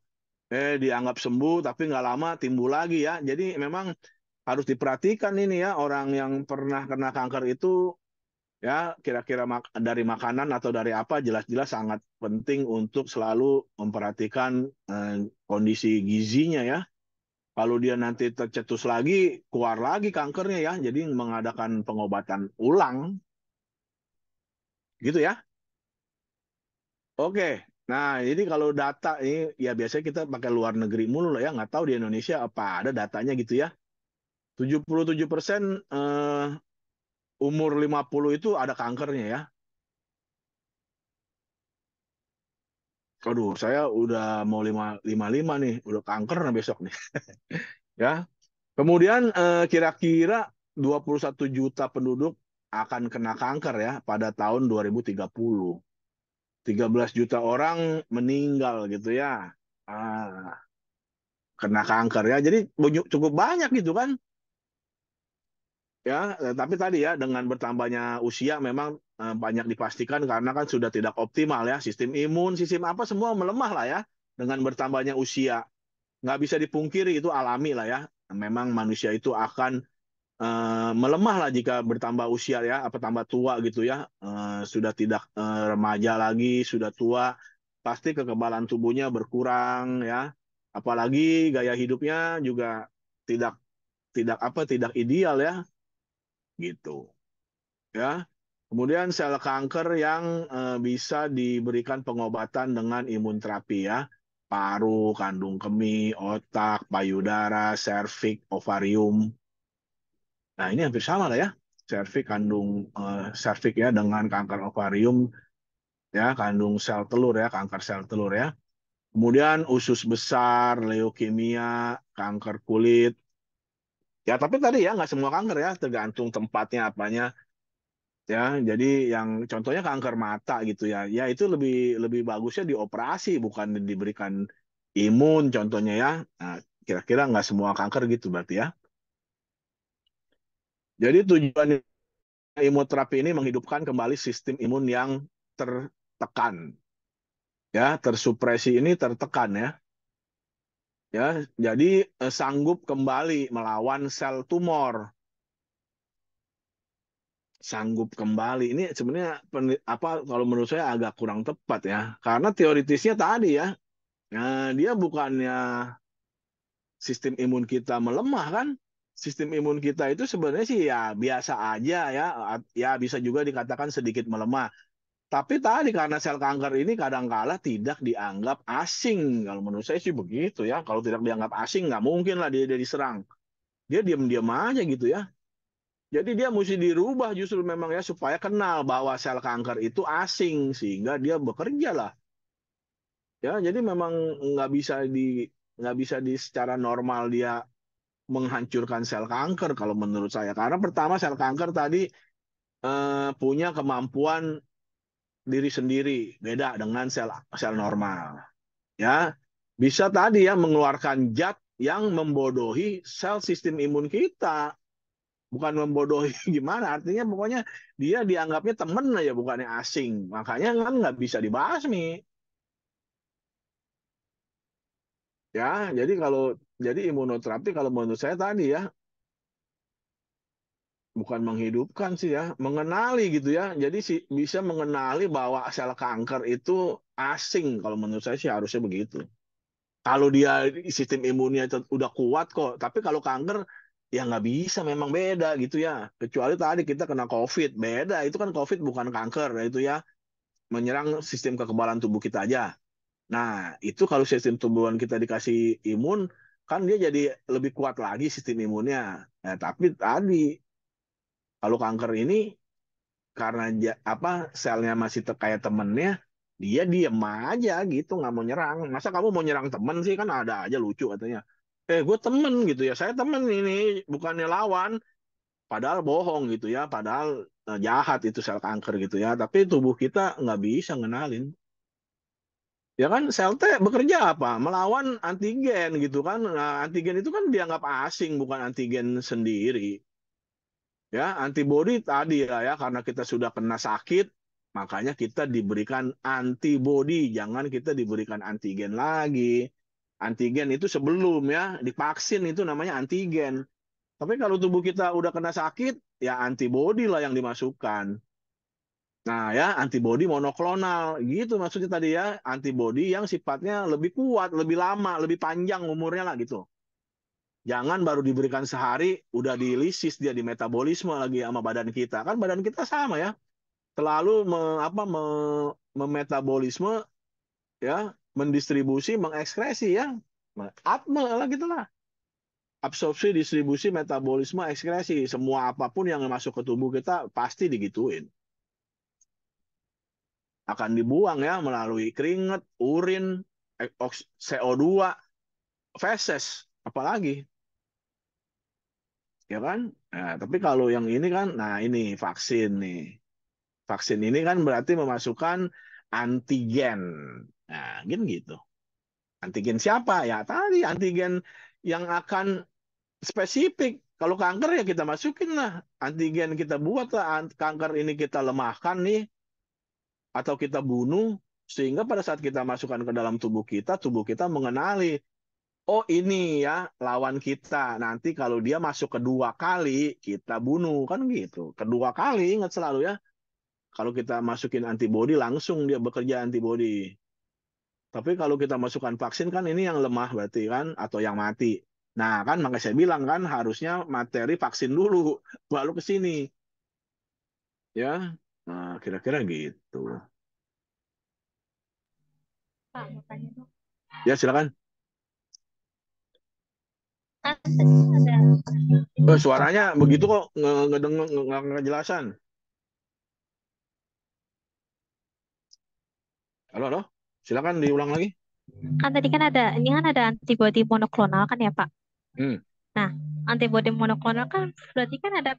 Dianggap sembuh tapi nggak lama timbul lagi ya. Jadi memang harus diperhatikan ini ya, orang yang pernah kena kanker itu ya, kira-kira dari makanan atau dari apa, jelas-jelas sangat penting untuk selalu memperhatikan kondisi gizinya ya. Kalau dia nanti tercetus lagi, keluar lagi kankernya ya. Jadi mengadakan pengobatan ulang gitu ya. Oke. Nah, ini kalau data ini ya biasanya kita pakai luar negeri mulu lah ya. Nggak tahu di Indonesia apa ada datanya gitu ya. 77% umur 50 itu ada kankernya ya. Aduh, saya udah mau 55 nih, udah kanker besok nih. Ya. Kemudian kira-kira 21 juta penduduk akan kena kanker ya pada tahun 2030. 13 juta orang meninggal gitu ya. Kena kanker ya. Jadi cukup banyak gitu kan. Ya, tapi tadi ya dengan bertambahnya usia memang banyak dipastikan karena kan sudah tidak optimal ya, sistem imun, sistem apa semua melemah lah ya dengan bertambahnya usia. Nggak bisa dipungkiri itu alami lah ya. Memang manusia itu akan melemah lah jika bertambah usia ya, apa tambah tua gitu ya. Sudah tidak remaja lagi, sudah tua, pasti kekebalan tubuhnya berkurang ya. Apalagi gaya hidupnya juga tidak tidak ideal ya gitu ya. Kemudian sel kanker yang bisa diberikan pengobatan dengan imun terapi ya. Paru, kandung kemih, otak, payudara, serviks, ovarium. Nah, ini hampir sama lah ya. Serviks ya dengan kanker ovarium ya, kandung sel telur ya, kanker sel telur ya. Kemudian usus besar, leukemia, kanker kulit. Ya, tapi tadi ya nggak semua kanker ya, tergantung tempatnya apanya. Ya, jadi yang contohnya kanker mata gitu ya, ya itu lebih lebih bagusnya dioperasi bukan diberikan imun contohnya ya. Nah, kira-kira nggak semua kanker gitu berarti ya. Jadi tujuan imunoterapi ini menghidupkan kembali sistem imun yang tertekan, ya tersupresi ini tertekan ya, jadi sanggup kembali melawan sel tumor, sanggup kembali. Ini sebenarnya apa kalau menurut saya agak kurang tepat ya, karena teoritisnya tadi ya, dia bukannya sistem imun kita melemah kan, sistem imun kita itu sebenarnya sih ya biasa aja ya, ya bisa juga dikatakan sedikit melemah. Tapi tadi karena sel kanker ini kadangkala tidak dianggap asing. Kalau menurut saya sih begitu ya. Kalau tidak dianggap asing, nggak mungkin lah dia diserang. Dia diam-diam aja gitu ya. Jadi dia mesti dirubah justru memang ya supaya kenal bahwa sel kanker itu asing sehingga dia bekerja lah. Ya, jadi memang nggak bisa di secara normal dia menghancurkan sel kanker kalau menurut saya. Karena pertama sel kanker tadi punya kemampuan diri sendiri, beda dengan sel sel normal. Ya, bisa tadi ya mengeluarkan zat yang membodohi sel sistem imun kita. bukan membodohi gimana, artinya pokoknya dia dianggapnya temen aja, bukannya asing. Makanya kan nggak bisa dibasmi. Ya, jadi imunoterapi kalau menurut saya tadi ya, bukan menghidupkan sih ya, mengenali gitu ya. Jadi bisa mengenali bahwa sel kanker itu asing. Kalau menurut saya sih harusnya begitu. Kalau dia sistem imunnya udah kuat kok, tapi kalau kanker ya nggak bisa, memang beda gitu ya. Kecuali tadi kita kena COVID, beda. Itu kan COVID bukan kanker, itu ya menyerang sistem kekebalan tubuh kita aja. Nah, itu kalau sistem tubuhan kita dikasih imun, kan dia jadi lebih kuat lagi sistem imunnya. Nah, tapi tadi kalau kanker ini karena apa selnya masih kayak temennya, dia diem aja gitu, nggak mau nyerang. Masa kamu mau nyerang temen sih, kan ada aja lucu katanya. Gue temen gitu ya, saya temen ini, bukannya lawan. Padahal bohong gitu ya, padahal jahat itu sel kanker gitu ya. Tapi tubuh kita nggak bisa ngenalin. Ya kan sel T bekerja apa? Melawan antigen gitu kan. Nah, antigen itu kan dianggap asing, bukan antigen sendiri. Ya, antibodi tadi ya, karena kita sudah kena sakit, makanya kita diberikan antibodi, jangan kita diberikan antigen lagi. Antigen itu sebelum ya, divaksin itu namanya antigen. Tapi kalau tubuh kita udah kena sakit, ya antibodi lah yang dimasukkan. Nah ya, antibodi monoklonal, gitu maksudnya tadi ya, antibodi yang sifatnya lebih kuat, lebih lama, lebih panjang umurnya lah gitu. Jangan baru diberikan sehari, udah dilisis dia di metabolisme lagi sama badan kita. Kan badan kita sama ya, selalu memetabolisme ya, mendistribusi, mengekskresi ya. Atme lah gitulah. Absorpsi, distribusi, metabolisme, ekskresi. Semua apapun yang masuk ke tubuh kita pasti digituin. Akan dibuang ya melalui keringat, urin, CO2, feses, apalagi. Ya kan? Nah, tapi kalau yang ini kan, nah ini vaksin nih. Vaksin ini kan berarti memasukkan antigen. Nah, gitu. Antigen siapa? Ya tadi antigen yang akan spesifik. Kalau kanker ya kita masukin lah. Antigen kita buat lah. Kanker ini kita lemahkan nih. Atau kita bunuh. Sehingga pada saat kita masukkan ke dalam tubuh kita mengenali. Oh ini ya lawan kita. Nanti kalau dia masuk kedua kali, kita bunuh. Kan gitu. Kedua kali, ingat selalu ya. Kalau kita masukin antibodi, langsung dia bekerja antibodi. Tapi kalau kita masukkan vaksin kan ini yang lemah berarti kan, atau yang mati. Nah kan makanya saya bilang kan harusnya materi vaksin dulu, baru ke sini. Ya, nah kira-kira gitu. Pak, mau tanya dong. Ya silakan. Tadi ada Suaranya begitu kok, nggak ngejelasan. Halo, halo. Silakan diulang lagi. kan tadi kan ada ini kan ada antibodi monoklonal kan ya Pak. Hmm. Nah, antibodi monoklonal kan berarti kan ada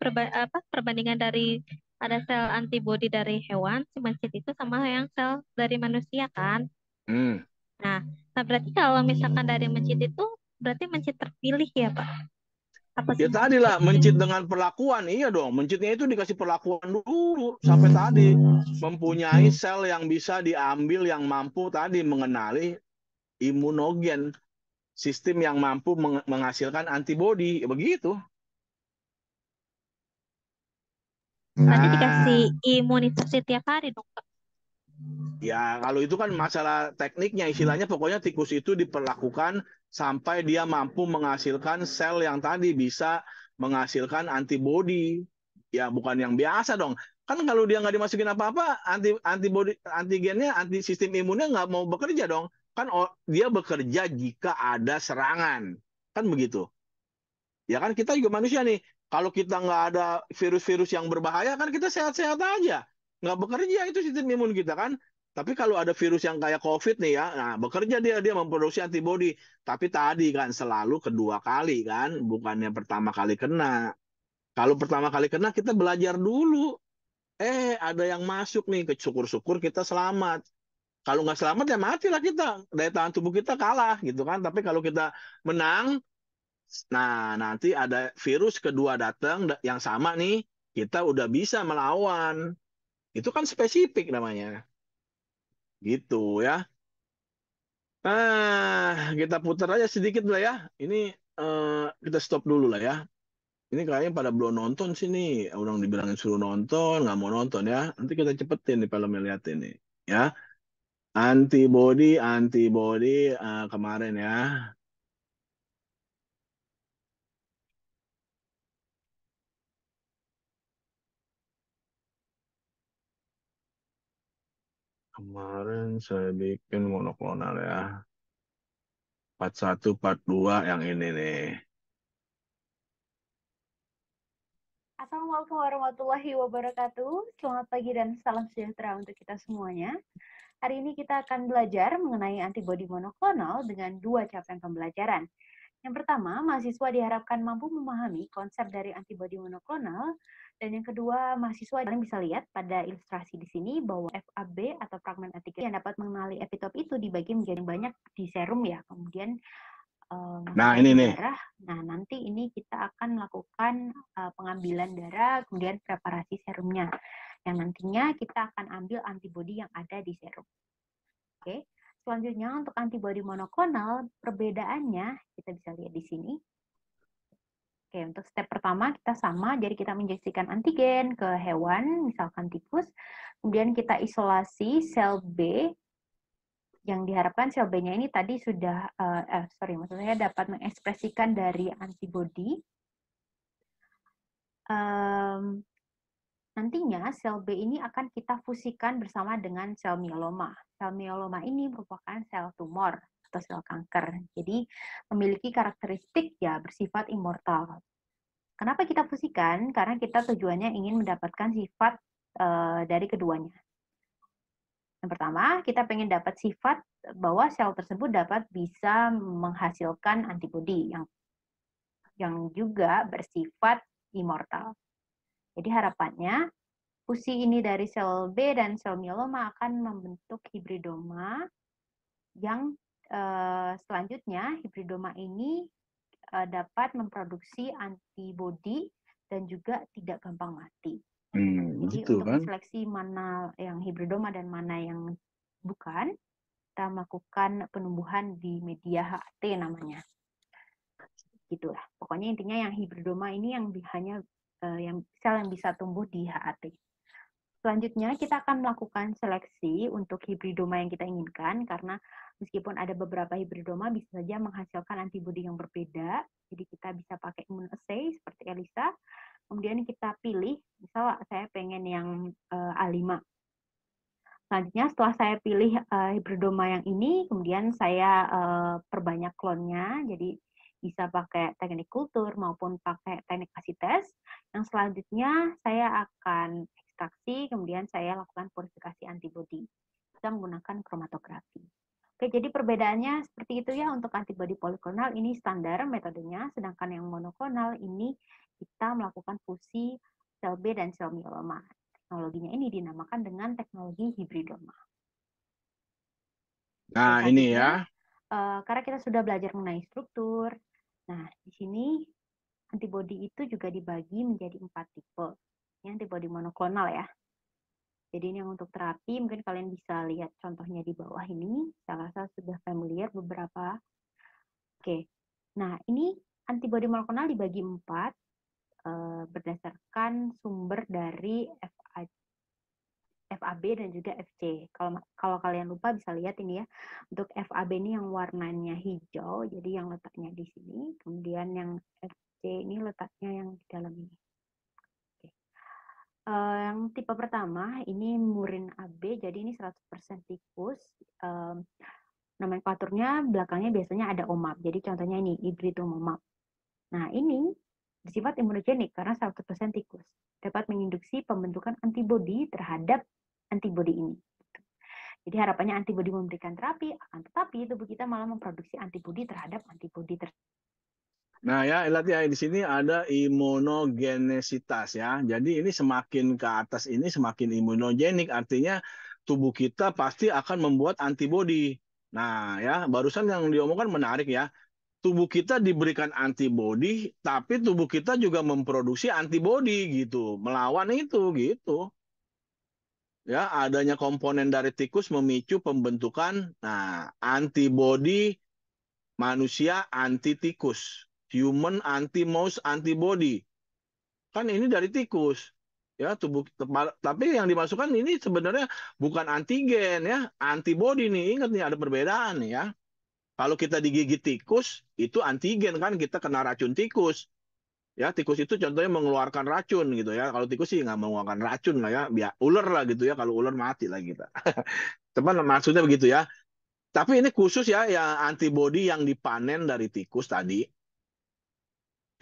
perbandingan dari ada sel antibodi dari hewan si mencit itu sama yang sel dari manusia kan. Hmm. Nah, berarti kalau misalkan dari mencit itu berarti mencit terpilih ya Pak? Apa Ya sih? tadi lah, mencit dengan perlakuan. Iya dong, mencitnya itu dikasih perlakuan dulu. Sampai tadi mempunyai sel yang bisa diambil, yang mampu tadi mengenali imunogen. Sistem yang mampu menghasilkan antibodi. Begitu. Berarti Nah, dikasih imunitas setiap hari dong Pak. ya kalau itu kan masalah tekniknya. Istilahnya pokoknya tikus itu diperlakukan sampai dia mampu menghasilkan sel yang tadi bisa menghasilkan antibodi. Ya bukan yang biasa dong. Kan kalau dia nggak dimasukin apa-apa, antibodi, antigennya, anti sistem imunnya nggak mau bekerja dong. Kan dia bekerja jika ada serangan. Kan begitu. Ya kan kita juga manusia nih. Kalau kita nggak ada virus-virus yang berbahaya, kan kita sehat-sehat aja. Nggak bekerja itu sistem imun kita kan. Tapi kalau ada virus yang kayak COVID nih ya, nah bekerja dia memproduksi antibodi. Tapi tadi kan selalu kedua kali kan, bukannya pertama kali kena. Kalau pertama kali kena kita belajar dulu. Ada yang masuk nih, syukur-syukur kita selamat. Kalau nggak selamat ya matilah kita. Daya tahan tubuh kita kalah gitu kan. Tapi kalau kita menang, Nah, nanti ada virus kedua datang yang sama nih, kita udah bisa melawan. Itu kan spesifik namanya. Gitu ya. Kita putar aja sedikit lah ya. Ini kita stop dulu lah ya. Ini kayaknya pada belum nonton sini. Orang dibilangin suruh nonton, nggak mau nonton ya. Nanti kita cepetin nih filmnya lihat ini. Ya, antibody, antibody kemarin ya. Kemarin saya bikin monoklonal ya. 41, 42 yang ini nih. Assalamualaikum warahmatullahi wabarakatuh. Selamat pagi dan salam sejahtera untuk kita semuanya. Hari ini kita akan belajar mengenai antibodi monoklonal dengan 2 capaian pembelajaran. Yang pertama, mahasiswa diharapkan mampu memahami konsep dari antibodi monoklonal. Dan yang kedua, mahasiswa kalian bisa lihat pada ilustrasi di sini bahwa FAB atau fragmen antigen yang dapat mengenali epitop itu dibagi menjadi banyak di serum ya. Kemudian Nah, ini nih. darah. Nah, nanti ini kita akan melakukan pengambilan darah, kemudian preparasi serumnya. Yang nantinya kita akan ambil antibodi yang ada di serum. Oke. Selanjutnya untuk antibodi monoklonal, perbedaannya kita bisa lihat di sini. Oke, untuk step pertama kita sama, jadi kita menginjeksikan antigen ke hewan, misalkan tikus, kemudian kita isolasi sel B, yang diharapkan sel B-nya ini tadi sudah, maksud saya dapat mengekspresikan dari antibodi. Nantinya sel B ini akan kita fusikan bersama dengan sel mieloma. Sel mieloma ini merupakan sel tumor atau sel kanker. Jadi memiliki karakteristik ya bersifat immortal. Kenapa kita fusikan? Karena kita tujuannya ingin mendapatkan sifat dari keduanya. Yang pertama, kita pengen dapat sifat bahwa sel tersebut dapat bisa menghasilkan antibodi yang juga bersifat immortal. Jadi harapannya fusi ini dari sel B dan sel mieloma akan membentuk hibridoma yang selanjutnya hibridoma ini dapat memproduksi antibodi dan juga tidak gampang mati. Jadi Gitu untuk kan? seleksi mana yang hibridoma dan mana yang bukan, kita melakukan penumbuhan di media HAT namanya. Gitulah. Pokoknya intinya yang hibridoma ini yang hanya yang sel yang bisa tumbuh di HAT. Selanjutnya kita akan melakukan seleksi untuk hibridoma yang kita inginkan karena meskipun ada beberapa hibridoma bisa saja menghasilkan antibodi yang berbeda. Jadi kita bisa pakai immunoassay seperti ELISA. Kemudian kita pilih, misal saya pengen yang A5. Selanjutnya setelah saya pilih hibridoma yang ini, kemudian saya perbanyak klonnya. Jadi bisa pakai teknik kultur maupun pakai teknik ASI-tes. Yang selanjutnya saya akan ekstraksi, kemudian saya lakukan purifikasi antibodi. Kita menggunakan kromatografi. Oke, jadi perbedaannya seperti itu ya untuk antibodi poliklonal ini standar metodenya, sedangkan yang monoklonal ini kita melakukan fusi sel B dan sel mieloma. Teknologinya ini dinamakan dengan teknologi hibridoma. Nah, ini ya. Karena kita sudah belajar mengenai struktur, nah di sini antibodi itu juga dibagi menjadi 4 tipe. Ini antibodi monoklonal ya. Jadi ini yang untuk terapi, mungkin kalian bisa lihat contohnya di bawah ini. Saya rasa sudah familiar beberapa. Oke, nah ini antibodi monoklonal dibagi 4 berdasarkan sumber dari FAB dan juga FC. Kalau kalian lupa bisa lihat ini ya. Untuk FAB ini yang warnanya hijau, jadi yang letaknya di sini. Kemudian yang FC ini letaknya yang di dalam ini. Yang tipe pertama ini murin AB, jadi ini 100% tikus. Nomenklaturnya belakangnya biasanya ada OMAP, jadi contohnya ini hibridoma. Nah ini bersifat imunogenik karena 100% tikus. Dapat menginduksi pembentukan antibodi terhadap antibodi ini. Jadi harapannya antibodi memberikan terapi, akan tetapi tubuh kita malah memproduksi antibodi terhadap antibodi tersebut. Nah ya, lihat ya di sini ada imunogenesitas ya. Jadi ini semakin ke atas ini semakin imunogenik, artinya tubuh kita pasti akan membuat antibodi. Nah ya, barusan yang diomongkan menarik ya. tubuh kita diberikan antibodi, tapi tubuh kita juga memproduksi antibodi gitu, melawan itu gitu. Ya, adanya komponen dari tikus memicu pembentukan antibodi manusia anti tikus, human anti mouse antibody. Kan ini dari tikus. Ya, tapi yang dimasukkan ini sebenarnya bukan antigen ya, antibody nih. Ingat nih ada perbedaan nih ya. Kalau kita digigit tikus, itu antigen kan kita kena racun tikus. Ya, tikus itu contohnya mengeluarkan racun gitu ya. Kalau tikus sih nggak mengeluarkan racun lah ya, biar ular lah gitu ya. Kalau ular mati lah kita. Teman maksudnya begitu ya. Tapi ini khusus ya, yang antibodi yang dipanen dari tikus tadi.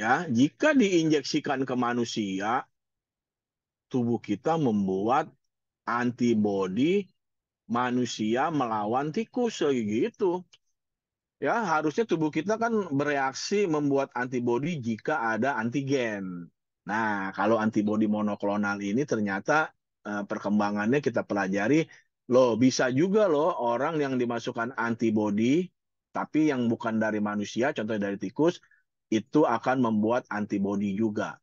Ya, jika diinjeksikan ke manusia, tubuh kita membuat antibodi manusia melawan tikus gitu. Ya, harusnya tubuh kita kan bereaksi membuat antibodi jika ada antigen. Nah, kalau antibodi monoklonal ini ternyata perkembangannya kita pelajari, loh bisa juga loh orang yang dimasukkan antibodi, tapi yang bukan dari manusia, contohnya dari tikus, itu akan membuat antibodi juga.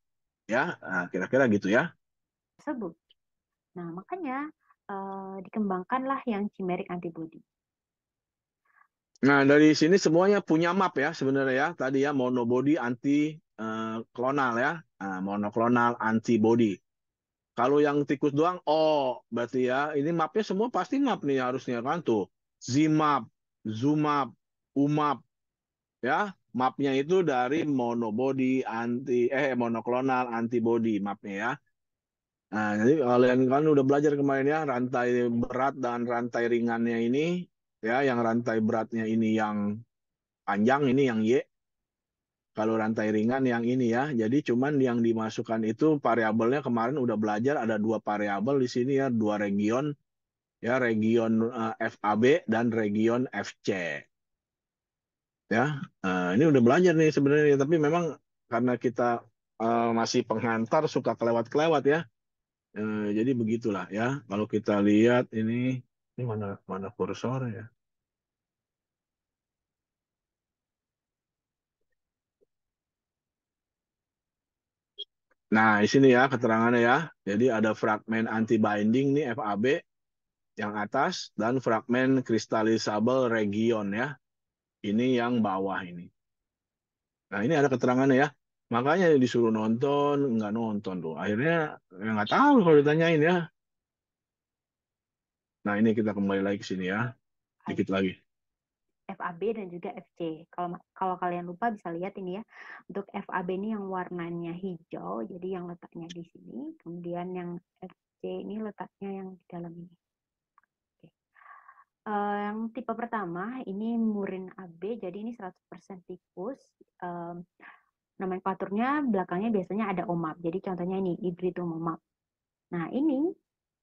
Ya, kira-kira gitu ya. Tersebut. Nah, makanya dikembangkanlah yang chimeric antibody. Nah, dari sini semuanya punya map ya sebenarnya ya. Tadi ya monobody anti klonal ya. Monoklonal antibody. Kalau yang tikus doang, berarti ya ini mapnya semua pasti map nih harusnya kan tuh. Zmap, Zumap, Umap ya. Mapnya itu dari monobody monoklonal antibody mapnya ya. Nah, jadi kalian kan udah belajar kemarin ya rantai berat dan rantai ringannya ini ya, yang rantai beratnya ini yang panjang ini yang Y. Kalau rantai ringan yang ini ya. Jadi cuman yang dimasukkan itu variabelnya kemarin udah belajar ada dua variabel di sini ya, dua region ya, region FAB dan region FC. Ya, ini udah belajar nih sebenarnya, tapi memang karena kita masih penghantar suka kelewat-kelewat ya. Jadi begitulah ya. Kalau kita lihat ini mana mana kursor ya. Nah, di sini ya keterangannya ya. Jadi ada fragmen anti-binding nih FAB yang atas dan fragmen crystallizable region ya. Ini yang bawah ini. Nah, ini ada keterangannya ya. Makanya disuruh nonton, nggak nonton tuh. Akhirnya ya nggak tahu kalau ditanyain ya. Nah, ini kita kembali lagi ke sini ya. Dikit lagi. FAB dan juga FC. Kalau kalian lupa bisa lihat ini ya. Untuk FAB ini yang warnanya hijau, jadi yang letaknya di sini. Kemudian yang FC ini letaknya yang di dalam ini. Oke. Yang tipe pertama ini murin AB, jadi ini 100% tikus. Nomenklaturnya belakangnya biasanya ada OMAP. Jadi contohnya ini Hybridoma. Nah, ini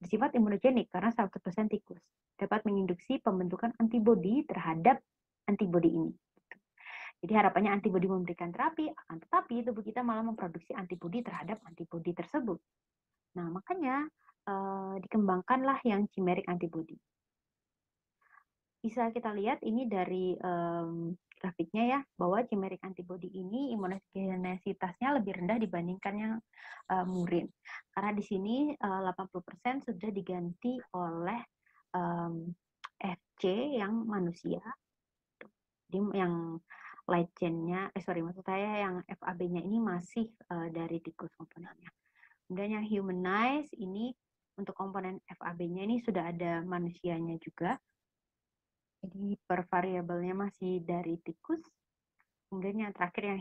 bersifat imunogenik karena 100% tikus. Dapat menginduksi pembentukan antibodi terhadap antibodi ini. Jadi harapannya antibodi memberikan terapi, akan tetapi tubuh kita malah memproduksi antibodi terhadap antibodi tersebut. Nah, makanya dikembangkanlah yang chimeric antibody. Bisa kita lihat ini dari grafiknya ya, bahwa chimeric antibody ini imunogenesitasnya lebih rendah dibandingkan yang murin. Karena di sini 80% sudah diganti oleh FC yang manusia. Jadi yang light chain-nya, maksud saya yang FAB-nya ini masih dari tikus komponennya. Kemudian yang humanize ini untuk komponen FAB-nya ini sudah ada manusianya juga. Jadi per variabelnya masih dari tikus. Kemudian yang terakhir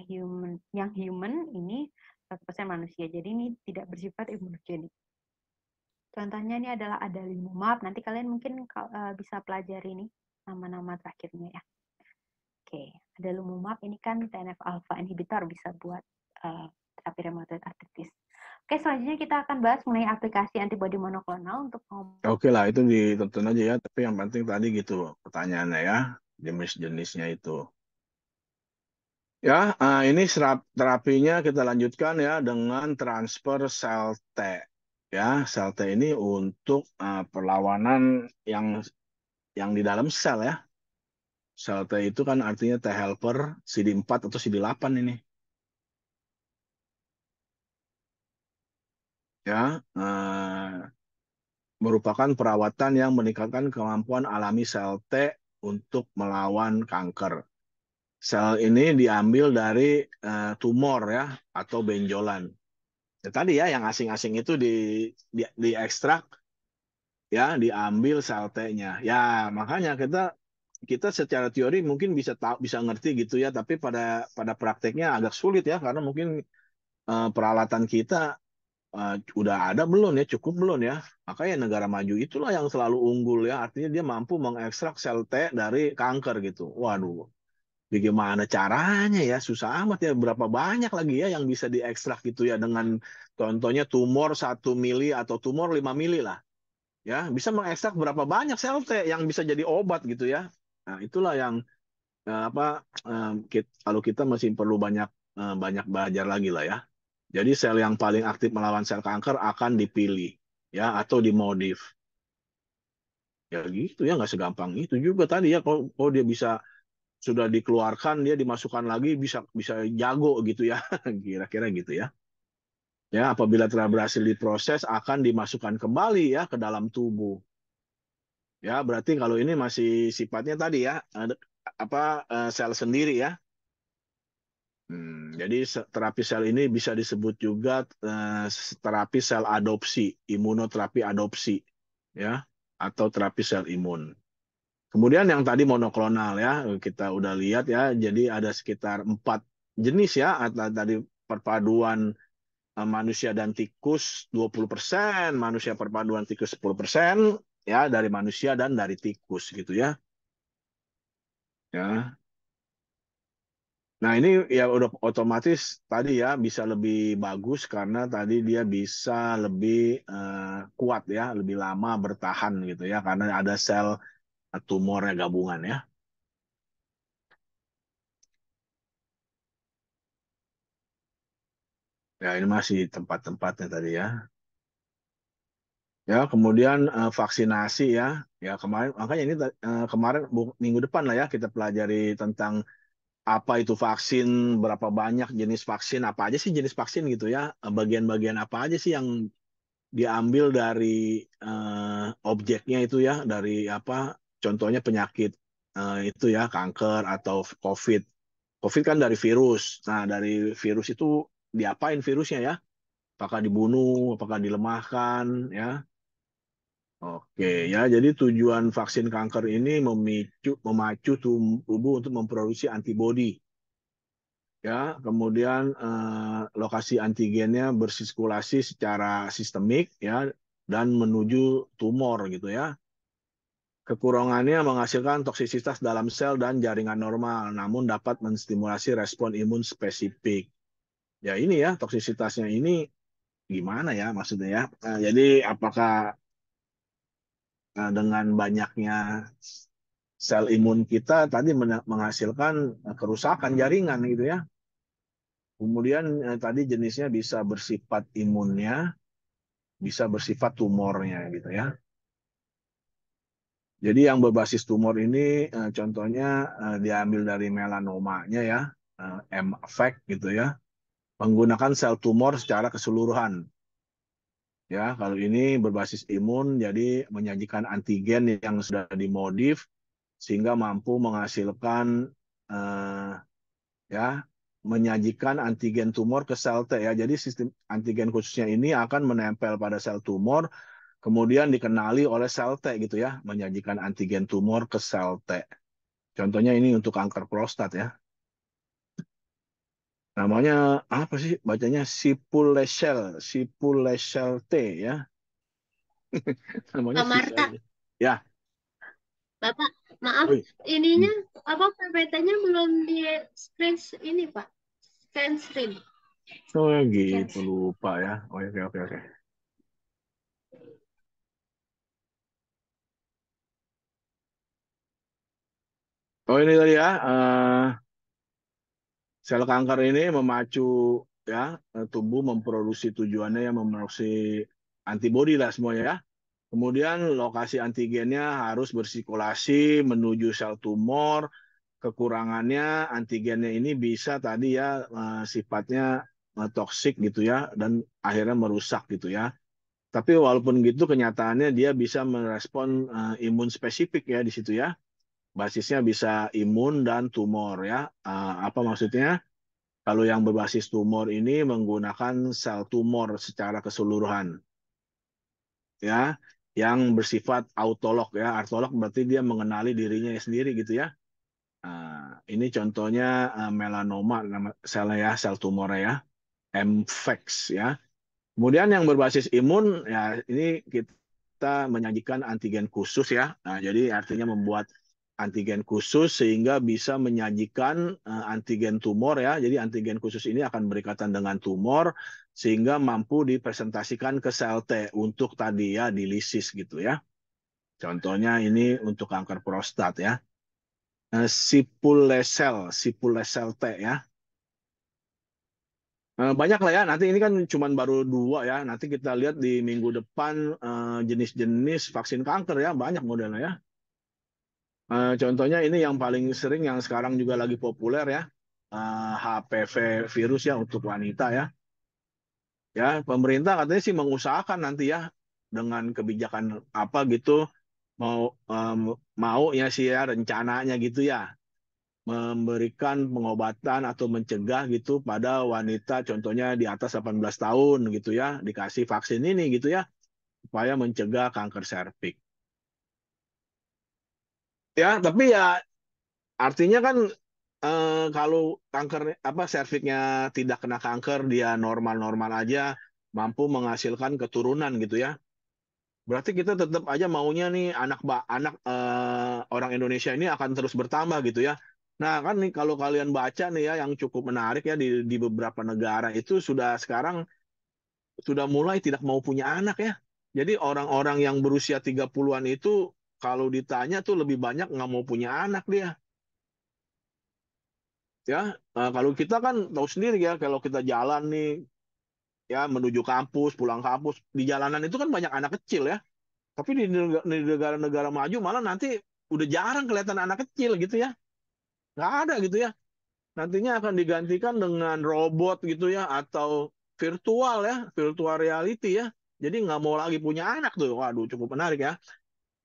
yang human ini 100% manusia. Jadi ini tidak bersifat imunogenik. Contohnya ini adalah adalimumab. Nanti kalian mungkin bisa pelajari nih nama-nama terakhirnya ya. Oke, adalimumab ini kan TNF alpha inhibitor, bisa buat terapi rheumatoid arthritis. Oke, selanjutnya kita akan bahas mengenai aplikasi antibodi monoklonal untuk Oke lah, itu ditonton aja ya. Tapi yang penting tadi gitu pertanyaannya ya, jenis-jenisnya itu. Ya, ini terapinya kita lanjutkan ya dengan transfer sel T. Ya, sel T ini untuk perlawanan yang di dalam sel ya. Sel T itu kan artinya T helper CD4 atau CD8 ini. Ya, merupakan perawatan yang meningkatkan kemampuan alami sel T untuk melawan kanker. Sel ini diambil dari tumor ya atau benjolan. Ya, tadi ya yang asing-asing itu diekstrak ya, diambil sel T-nya. Ya, makanya kita secara teori mungkin bisa bisa ngerti gitu ya, tapi pada prakteknya agak sulit ya karena mungkin peralatan kita udah ada belum ya, cukup belum ya. Makanya negara maju itulah yang selalu unggul ya, artinya dia mampu mengekstrak sel T dari kanker gitu. Waduh, bagaimana caranya ya? Susah amat ya. Berapa banyak lagi ya yang bisa diekstrak gitu ya dengan contohnya tumor 1 mili atau tumor 5 mili lah. Ya, bisa mengekstrak berapa banyak sel T yang bisa jadi obat gitu ya. Nah, itulah yang kalau kita masih perlu banyak belajar lagi lah ya. Jadi sel yang paling aktif melawan sel kanker akan dipilih ya atau dimodif. Ya gitu ya, nggak segampang itu juga tadi ya. Kalau dia bisa sudah dikeluarkan, dia dimasukkan lagi bisa bisa jago gitu ya. Kira-kira gitu ya. Ya, apabila telah berhasil diproses akan dimasukkan kembali ya ke dalam tubuh. Ya, berarti kalau ini masih sifatnya tadi ya, sel sendiri ya. Jadi terapi sel ini bisa disebut juga terapi sel adopsi, imunoterapi adopsi, ya, atau terapi sel imun. Kemudian yang tadi monoklonal ya, kita udah lihat ya, jadi ada sekitar 4 jenis ya, tadi perpaduan manusia dan tikus 20%, manusia perpaduan tikus 10%, ya dari manusia dan dari tikus gitu ya. Ya. Nah, ini ya udah otomatis tadi ya bisa lebih bagus karena tadi dia bisa lebih kuat ya, lebih lama bertahan gitu ya karena ada sel tumornya gabungan ya. Ya, ini masih tempat-tempatnya tadi ya. Ya, kemudian vaksinasi ya. Ya, kemarin makanya ini kemarin minggu depan lah ya kita pelajari tentang apa itu vaksin, berapa banyak jenis vaksin, apa aja sih jenis vaksin gitu ya. Bagian-bagian apa aja sih yang diambil dari objeknya itu ya, dari apa contohnya penyakit itu ya, kanker atau COVID. COVID kan dari virus. Nah, dari virus itu diapain virusnya ya? Apakah dibunuh, apakah dilemahkan ya? Oke ya, jadi tujuan vaksin kanker ini memacu tubuh untuk memproduksi antibodi ya, kemudian lokasi antigennya bersirkulasi secara sistemik ya dan menuju tumor gitu ya. Kekurangannya menghasilkan toksisitas dalam sel dan jaringan normal, namun dapat menstimulasi respon imun spesifik. Ya ini ya, toksisitasnya ini gimana ya maksudnya ya? Jadi apakah dengan banyaknya sel imun kita tadi menghasilkan kerusakan jaringan gitu ya? Kemudian tadi jenisnya bisa bersifat imunnya, bisa bersifat tumornya gitu ya. Jadi yang berbasis tumor ini contohnya diambil dari melanomanya ya, M-effect gitu ya, menggunakan sel tumor secara keseluruhan. Ya, kalau ini berbasis imun, jadi menyajikan antigen yang sudah dimodif sehingga mampu menghasilkan eh, ya menyajikan antigen tumor ke sel T ya. Jadi sistem antigen khususnya ini akan menempel pada sel tumor, kemudian dikenali oleh sel T gitu ya, menyajikan antigen tumor ke sel T. Contohnya ini untuk kanker prostat ya. Namanya apa sih bacanya? Sipuleucel T ya. Namanya Pak Marta, ya. Bapak, maaf, Oi. ininya apa PPT-nya belum di screen ini Pak, scan screen. Oh ya Scan. gitu lupa ya. Oh, oke oke oke. Oh ini tadi ya. Sel kanker ini memacu ya tubuh memproduksi tujuannya yang memproduksi antibodi lah semuanya ya. Kemudian lokasi antigennya harus bersirkulasi menuju sel tumor kekurangannya antigennya ini bisa tadi ya sifatnya toksik gitu ya dan akhirnya merusak gitu ya. Tapi walaupun gitu kenyataannya dia bisa merespon imun spesifik ya di situ ya. Basisnya bisa imun dan tumor ya. Apa maksudnya? Kalau yang berbasis tumor ini menggunakan sel tumor secara keseluruhan ya, yang bersifat autolog ya. Autolog berarti dia mengenali dirinya sendiri gitu ya. Ini contohnya melanoma nama selnya ya, sel tumor ya, MFEX ya. Kemudian yang berbasis imun ya ini kita menyajikan antigen khusus ya. Nah, jadi artinya membuat antigen khusus sehingga bisa menyajikan antigen tumor ya. Jadi antigen khusus ini akan berikatan dengan tumor sehingga mampu dipresentasikan ke sel T untuk tadi ya dilisis gitu ya. Contohnya ini untuk kanker prostat ya. Sipulesel T ya. Banyak lah ya, nanti ini kan cuma baru 2 ya. Nanti kita lihat di minggu depan jenis-jenis vaksin kanker ya, banyak modelnya ya. Contohnya ini yang paling sering yang sekarang juga lagi populer ya, HPV virus ya untuk wanita ya. Ya, pemerintah katanya sih mengusahakan nanti ya dengan kebijakan apa gitu mau ya sih ya rencananya gitu ya memberikan pengobatan atau mencegah gitu pada wanita contohnya di atas 18 tahun gitu ya dikasih vaksin ini gitu ya supaya mencegah kanker serviks. Ya, tapi ya artinya kan kalau kanker apa serviksnya tidak kena kanker dia normal-normal aja mampu menghasilkan keturunan gitu ya. Berarti kita tetap aja maunya nih anak orang Indonesia ini akan terus bertambah gitu ya. Nah kan nih kalau kalian baca nih ya yang cukup menarik ya di beberapa negara itu sudah sekarang sudah mulai tidak mau punya anak ya. Jadi orang-orang yang berusia 30-an itu kalau ditanya tuh lebih banyak nggak mau punya anak dia. Ya, kalau kita kan tahu sendiri ya kalau kita jalan nih ya menuju kampus, pulang kampus di jalanan itu kan banyak anak kecil ya. Tapi di negara-negara maju malah nanti udah jarang kelihatan anak kecil gitu ya. Nggak ada gitu ya. Nantinya akan digantikan dengan robot gitu ya atau virtual ya, virtual reality ya. Jadi nggak mau lagi punya anak tuh. Waduh, cukup menarik ya.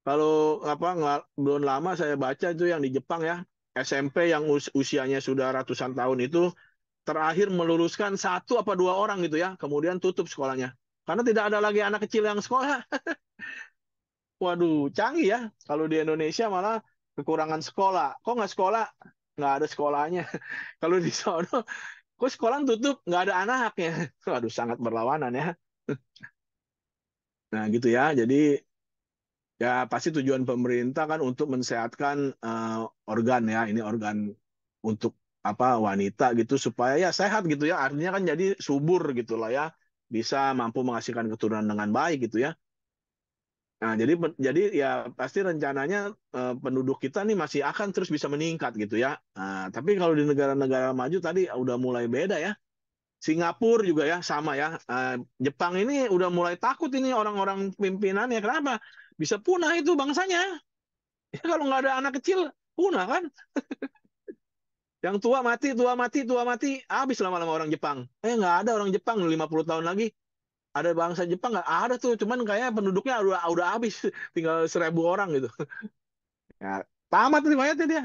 Kalau apa belum lama saya baca itu yang di Jepang ya, SMP yang usianya sudah ratusan tahun itu terakhir meluluskan 1 apa 2 orang gitu ya. Kemudian tutup sekolahnya. Karena tidak ada lagi anak kecil yang sekolah. Waduh, canggih ya. Kalau di Indonesia malah kekurangan sekolah. Kok nggak sekolah? Nggak ada sekolahnya. Kalau di sono, kok sekolah tutup? Nggak ada anaknya. Waduh, sangat berlawanan ya. Nah, gitu ya. Jadi, ya pasti tujuan pemerintah kan untuk mensehatkan organ ya. Ini organ untuk apa wanita gitu supaya ya sehat gitu ya. Artinya kan jadi subur gitu lah ya. Bisa mampu menghasilkan keturunan dengan baik gitu ya. Nah, jadi ya pasti rencananya penduduk kita nih masih akan terus bisa meningkat gitu ya. Nah, tapi kalau di negara-negara maju tadi udah mulai beda ya. Singapura juga ya sama ya. Jepang ini udah mulai takut ini orang-orang pimpinannya. Kenapa? Bisa punah itu bangsanya. Ya, kalau nggak ada anak kecil punah kan. Yang tua mati, tua mati, tua mati. Habis lama-lama orang Jepang. Nggak ada orang Jepang 50 tahun lagi ada bangsa Jepang nggak ada tuh cuman kayak penduduknya udah habis tinggal 1.000 orang gitu ya tamat riwayatnya dia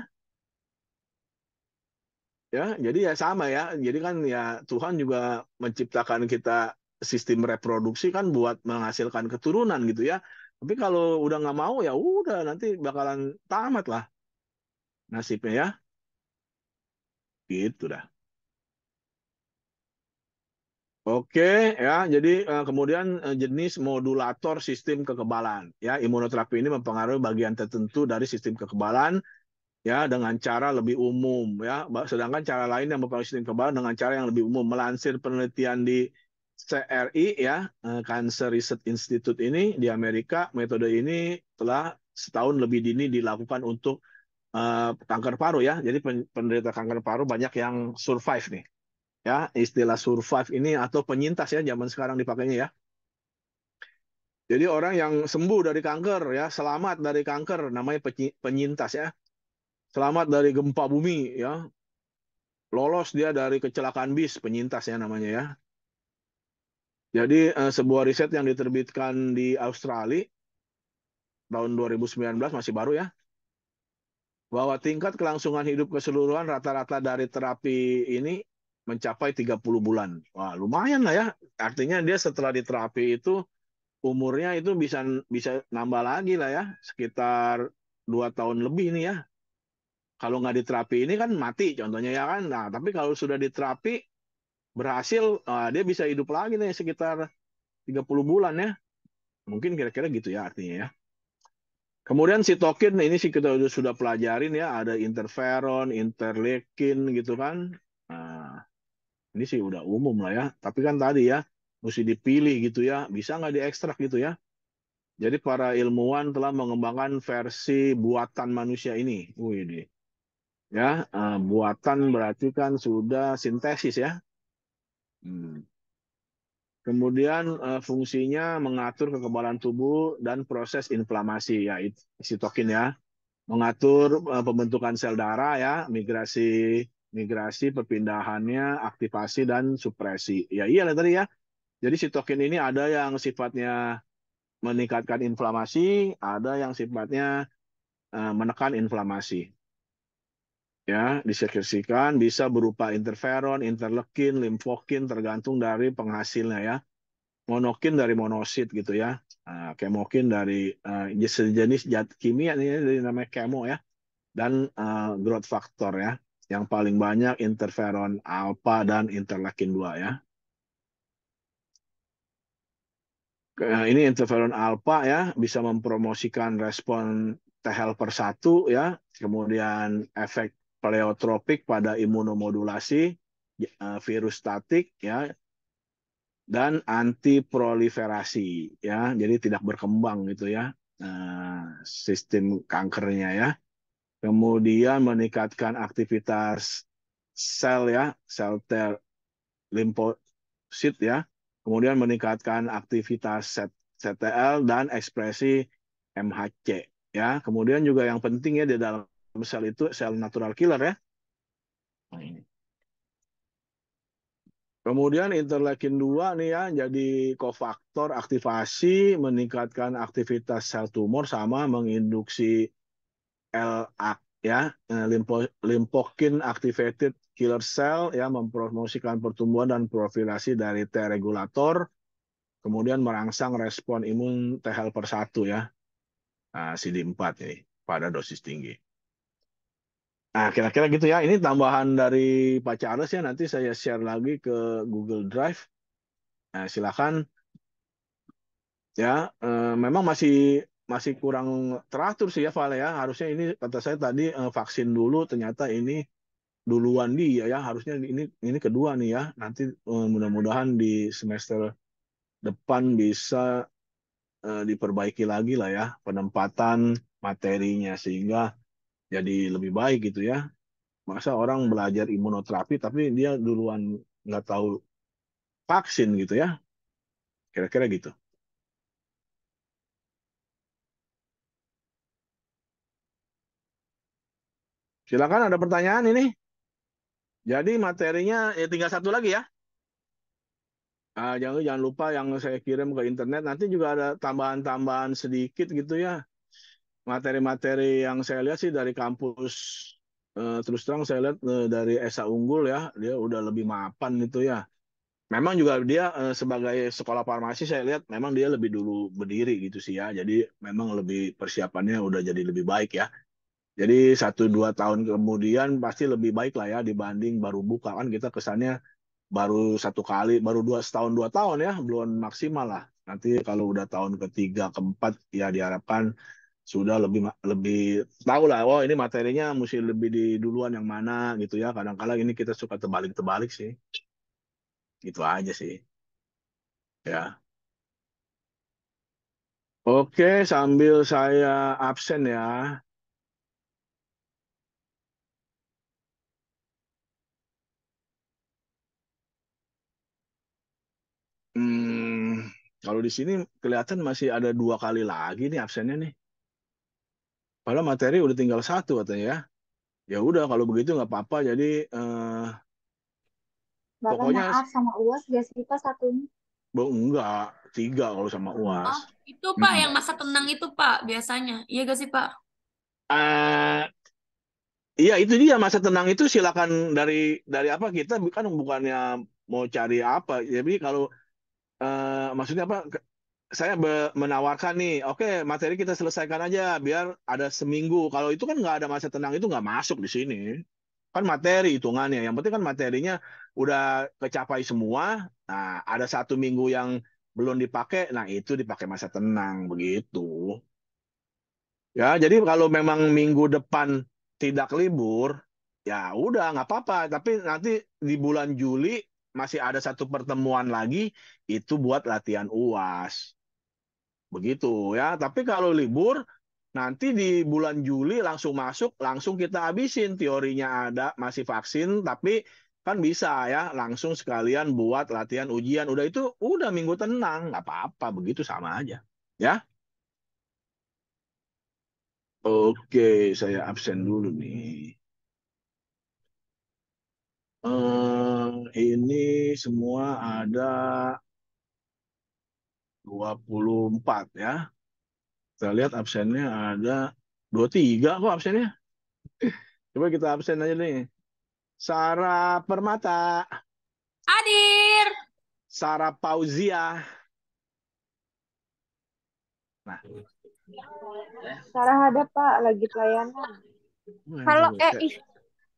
ya jadi ya sama ya jadi kan ya Tuhan juga menciptakan kita sistem reproduksi kan buat menghasilkan keturunan gitu ya tapi kalau udah nggak mau ya udah nanti bakalan tamat lah nasibnya ya gitu dah. Oke ya, jadi kemudian jenis modulator sistem kekebalan. Ya, imunoterapi ini mempengaruhi bagian tertentu dari sistem kekebalan ya dengan cara lebih umum ya. Sedangkan cara lain yang mempengaruhi sistem kekebalan dengan cara yang lebih umum. Melansir penelitian di CRI ya, Cancer Research Institute ini di Amerika, metode ini telah setahun lebih dini dilakukan untuk kanker paru ya. Jadi penderita kanker paru banyak yang survive nih ya istilah survive ini atau penyintas ya zaman sekarang dipakainya ya. Jadi orang yang sembuh dari kanker ya, selamat dari kanker namanya penyintas ya. selamat dari gempa bumi ya. Lolos dia dari kecelakaan bis, penyintas ya namanya ya. Jadi sebuah riset yang diterbitkan di Australia tahun 2019 masih baru ya, bahwa tingkat kelangsungan hidup keseluruhan rata-rata dari terapi ini mencapai 30 bulan. Wah, lumayan lah ya. Artinya dia setelah diterapi itu umurnya itu bisa bisa nambah lagi lah ya, sekitar 2 tahun lebih nih ya. Kalau nggak diterapi ini kan mati contohnya ya kan. Nah, tapi kalau sudah diterapi berhasil, dia bisa hidup lagi nih sekitar 30 bulan ya. Mungkin kira-kira gitu ya artinya ya. Kemudian sitokin ini sih kita sudah pelajarin ya, ada interferon, interleukin gitu kan. Nah, ini sih udah umum lah ya. Tapi kan tadi ya, mesti dipilih gitu ya. Bisa nggak diekstrak gitu ya. Jadi para ilmuwan telah mengembangkan versi buatan manusia ini. Wih, ya, buatan berarti kan sudah sintesis ya. Hmm. Kemudian fungsinya mengatur kekebalan tubuh dan proses inflamasi ya, sitokin ya. Mengatur pembentukan sel darah ya, migrasi perpindahannya, aktivasi dan supresi. Ya iya lah tadi ya. Jadi sitokin ini ada yang sifatnya meningkatkan inflamasi, ada yang sifatnya menekan inflamasi. Ya, disekresikan bisa berupa interferon, interleukin, limfokin tergantung dari penghasilnya ya. Monokin dari monosit gitu ya. Kemokin dari sejenis zat kimia ini dari namanya kemo ya. Dan growth factor ya. Yang paling banyak interferon alpha dan interleukin 2 ya. Ini interferon alpha ya bisa mempromosikan respon T helper 1 ya, kemudian efek pleotropik pada imunomodulasi, virus statik ya, dan anti proliferasi ya, jadi tidak berkembang gitu ya, sistem kankernya ya. Kemudian meningkatkan aktivitas sel ya, sel limfosit ya. Kemudian meningkatkan aktivitas CTL dan ekspresi MHC ya. Kemudian juga yang penting ya di dalam sel itu sel natural killer ya. Kemudian interleukin 2 nih ya jadi kofaktor aktivasi meningkatkan aktivitas sel tumor sama menginduksi LA ya, limfokin activated killer cell ya, mempromosikan pertumbuhan dan profilasi dari T regulator, kemudian merangsang respon imun T helper 1 ya. Nah, CD4 ini pada dosis tinggi. Nah, kira-kira gitu ya. Ini tambahan dari Pak Charles ya, nanti saya share lagi ke Google Drive. Nah, silakan ya. Memang masih masih kurang teratur sih ya Vale ya. Harusnya ini kata saya tadi vaksin dulu, ternyata ini duluan dia ya, harusnya ini kedua nih ya. Nanti mudah-mudahan di semester depan bisa diperbaiki lagi lah ya penempatan materinya sehingga jadi lebih baik gitu ya. Masa orang belajar imunoterapi tapi dia duluan nggak tahu vaksin gitu ya. Kira-kira gitu. Silakan ada pertanyaan ini. Jadi materinya ya tinggal satu lagi ya. Jangan lupa yang saya kirim ke internet nanti juga ada tambahan-tambahan sedikit gitu ya. Materi-materi yang saya lihat sih dari kampus, terus terang saya lihat dari Esa Unggul ya, dia udah lebih mapan itu ya. Memang juga dia sebagai sekolah farmasi saya lihat memang dia lebih dulu berdiri gitu sih ya. Jadi memang lebih persiapannya udah jadi lebih baik ya. Jadi 1-2 tahun kemudian pasti lebih baik lah ya dibanding baru buka kan kita kesannya baru 1 kali, baru 2 tahun ya, belum maksimal lah. Nanti kalau udah tahun ketiga, keempat ya diharapkan sudah lebih lebih tahu lah. Oh ini materinya mesti lebih di duluan yang mana gitu ya. Kadang-kadang ini kita suka terbalik-terbalik sih. Gitu aja sih. Ya. Oke, sambil saya absen ya. Hmm, kalau di sini kelihatan masih ada 2 kali lagi nih absennya nih. Padahal materi udah tinggal 1 katanya ya. Ya udah kalau begitu nggak apa-apa. Jadi Bapak pokoknya maaf sama UAS gak sih Pak satunya? enggak 3 kalau sama UAS. Oh, itu Pak Mm-mm. yang masa tenang itu Pak biasanya. Iya gak sih Pak? Eh, Iya itu dia masa tenang itu silakan dari apa kita kan bukannya mau cari apa. Jadi kalau maksudnya apa? Saya menawarkan nih, oke materi kita selesaikan aja biar ada seminggu. Kalau itu kan nggak ada masa tenang itu nggak masuk di sini. Kan materi hitungannya. Yang penting kan materinya udah kecapai semua. Nah ada 1 minggu yang belum dipakai. Nah itu dipakai masa tenang begitu. Ya jadi kalau memang minggu depan tidak libur, ya udah nggak apa-apa. Tapi nanti di bulan Juli masih ada 1 pertemuan lagi itu buat latihan UAS. Begitu ya. Tapi kalau libur, nanti di bulan Juli langsung masuk, langsung kita habisin. Teorinya ada, masih vaksin, tapi kan bisa ya, langsung sekalian buat latihan ujian. Udah itu, udah minggu tenang. Nggak apa-apa, begitu sama aja. Ya, oke, saya absen dulu nih. Ini semua ada 24 ya. Kita lihat absennya ada 23 kok absennya. Coba kita absen aja nih. Sarah Permata, Hadir. Sarah Pauzia. Nah, Sarah ada Pak, lagi pelayanan. Halo,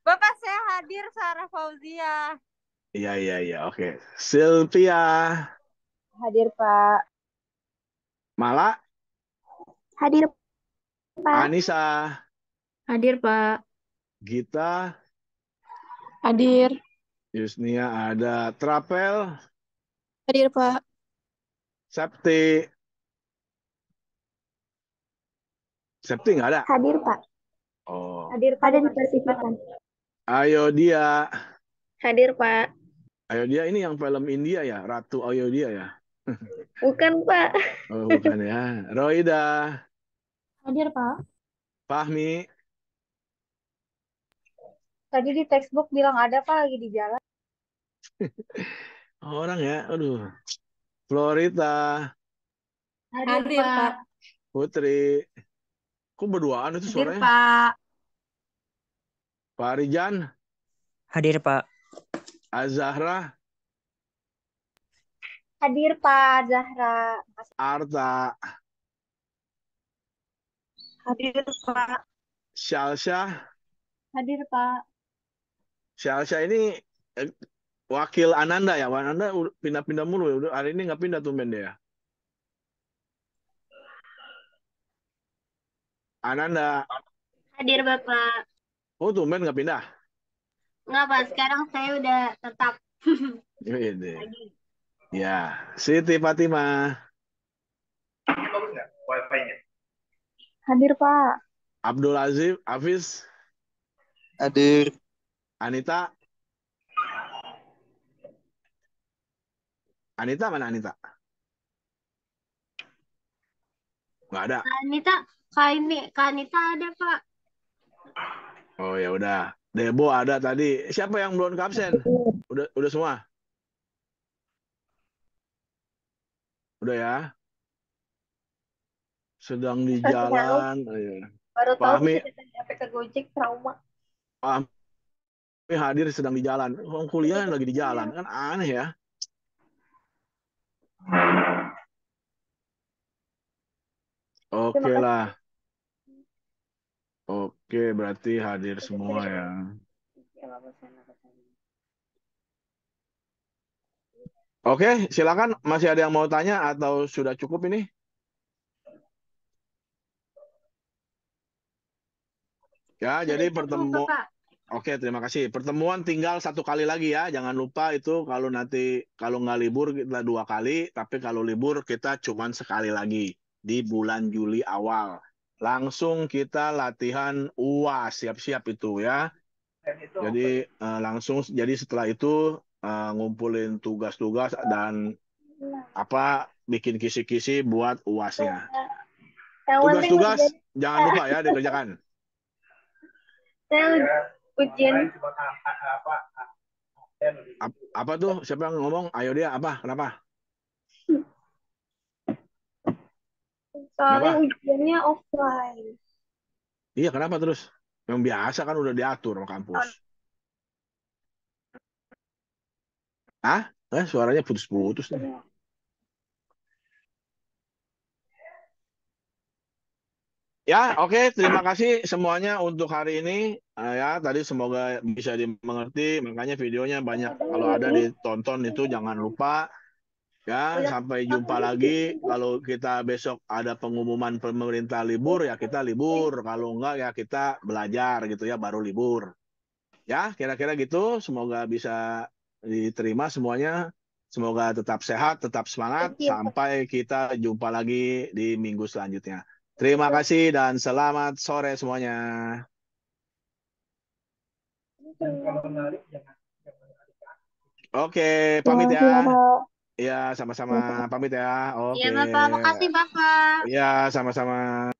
Bapak saya hadir, Sarah Fauzia. Iya, oke. Sylvia, Hadir Pak. Mala, Hadir Pak. Anissa, Hadir, Pak. Gita, Hadir. Yusnia ada, Trapel, Hadir Pak. Septi. Septi nggak ada? Hadir Pak. Oh, Hadir Pak. Ada di partisipan. Ayo dia. Hadir, Pak. Ayo dia ini yang film India ya, Ratu Ayo dia ya. Bukan, Pak. Oh, bukan ya. Roida, Hadir Pak. Fahmi, Tadi di textbook bilang ada Pak, lagi di jalan. orang ya, aduh. Florita, Hadir, Pak. Putri. Kok berduaan itu Hadir, suaranya? Pak. Pak Rijan, Hadir, Pak. Azahra, Hadir Pak Zahra. Arta, Hadir, Pak. Syalsya. Hadir Pak. Syalsya ini wakil Ananda ya. Ananda pindah-pindah mulu. Hari ini nggak pindah tumben dia. Ananda. Hadir, Bapak. Oh, tumben nggak pindah. Enggak, Pak. Sekarang saya udah tetap. Ini. Ya, Siti Fatima. Hadir Pak. Abdul Aziz, Hafiz, Hadir. Anita. Anita mana Anita? Nggak ada. Kak Anita ada, Pak. Oh ya udah. Debo ada tadi. Siapa yang belum ke absen? Udah semua? Udah ya. Sedang di jalan. Baru tahu Fahmi. bisa sampai ke Gojek trauma. Fahmi hadir sedang di jalan. Orang kuliah lagi di jalan. Kan aneh ya. Oke lah. Oke, berarti hadir semua ya. Oke, silakan. Masih ada yang mau tanya atau sudah cukup ini? Ya, jadi pertemuan. Oke, terima kasih. Pertemuan tinggal 1 kali lagi ya. Jangan lupa itu kalau nanti kalau nggak libur kita 2 kali, tapi kalau libur kita cuma sekali lagi di bulan Juli awal. Langsung kita latihan UAS, siap-siap itu ya. Jadi langsung jadi setelah itu ngumpulin tugas-tugas dan bikin kisi-kisi buat UAS-nya. Tugas-tugas jangan lupa ya dikerjakan. Saya ujian Apa tuh? Siapa yang ngomong? Ayo dia apa? Kenapa? soalnya Kenapa? ujiannya offline. Iya, kenapa terus? Yang biasa kan udah diatur sama kampus. Hah? Suaranya putus-putus nih. Ya, oke. Terima kasih semuanya untuk hari ini. Ya, tadi semoga bisa dimengerti. Makanya videonya banyak. Kalau ada ditonton itu jangan lupa. Ya, sampai jumpa lagi. Kalau kita besok ada pengumuman pemerintah libur, ya kita libur. Kalau enggak, ya kita belajar gitu ya, baru libur. Ya, kira-kira gitu. Semoga bisa diterima semuanya. Semoga tetap sehat, tetap semangat. Sampai kita jumpa lagi di minggu selanjutnya. Terima kasih dan selamat sore semuanya. Oke, pamit ya. Ya, sama-sama. Pamit ya. Iya, Oke. Bapak. Makasih, Bapak. Ya, sama-sama.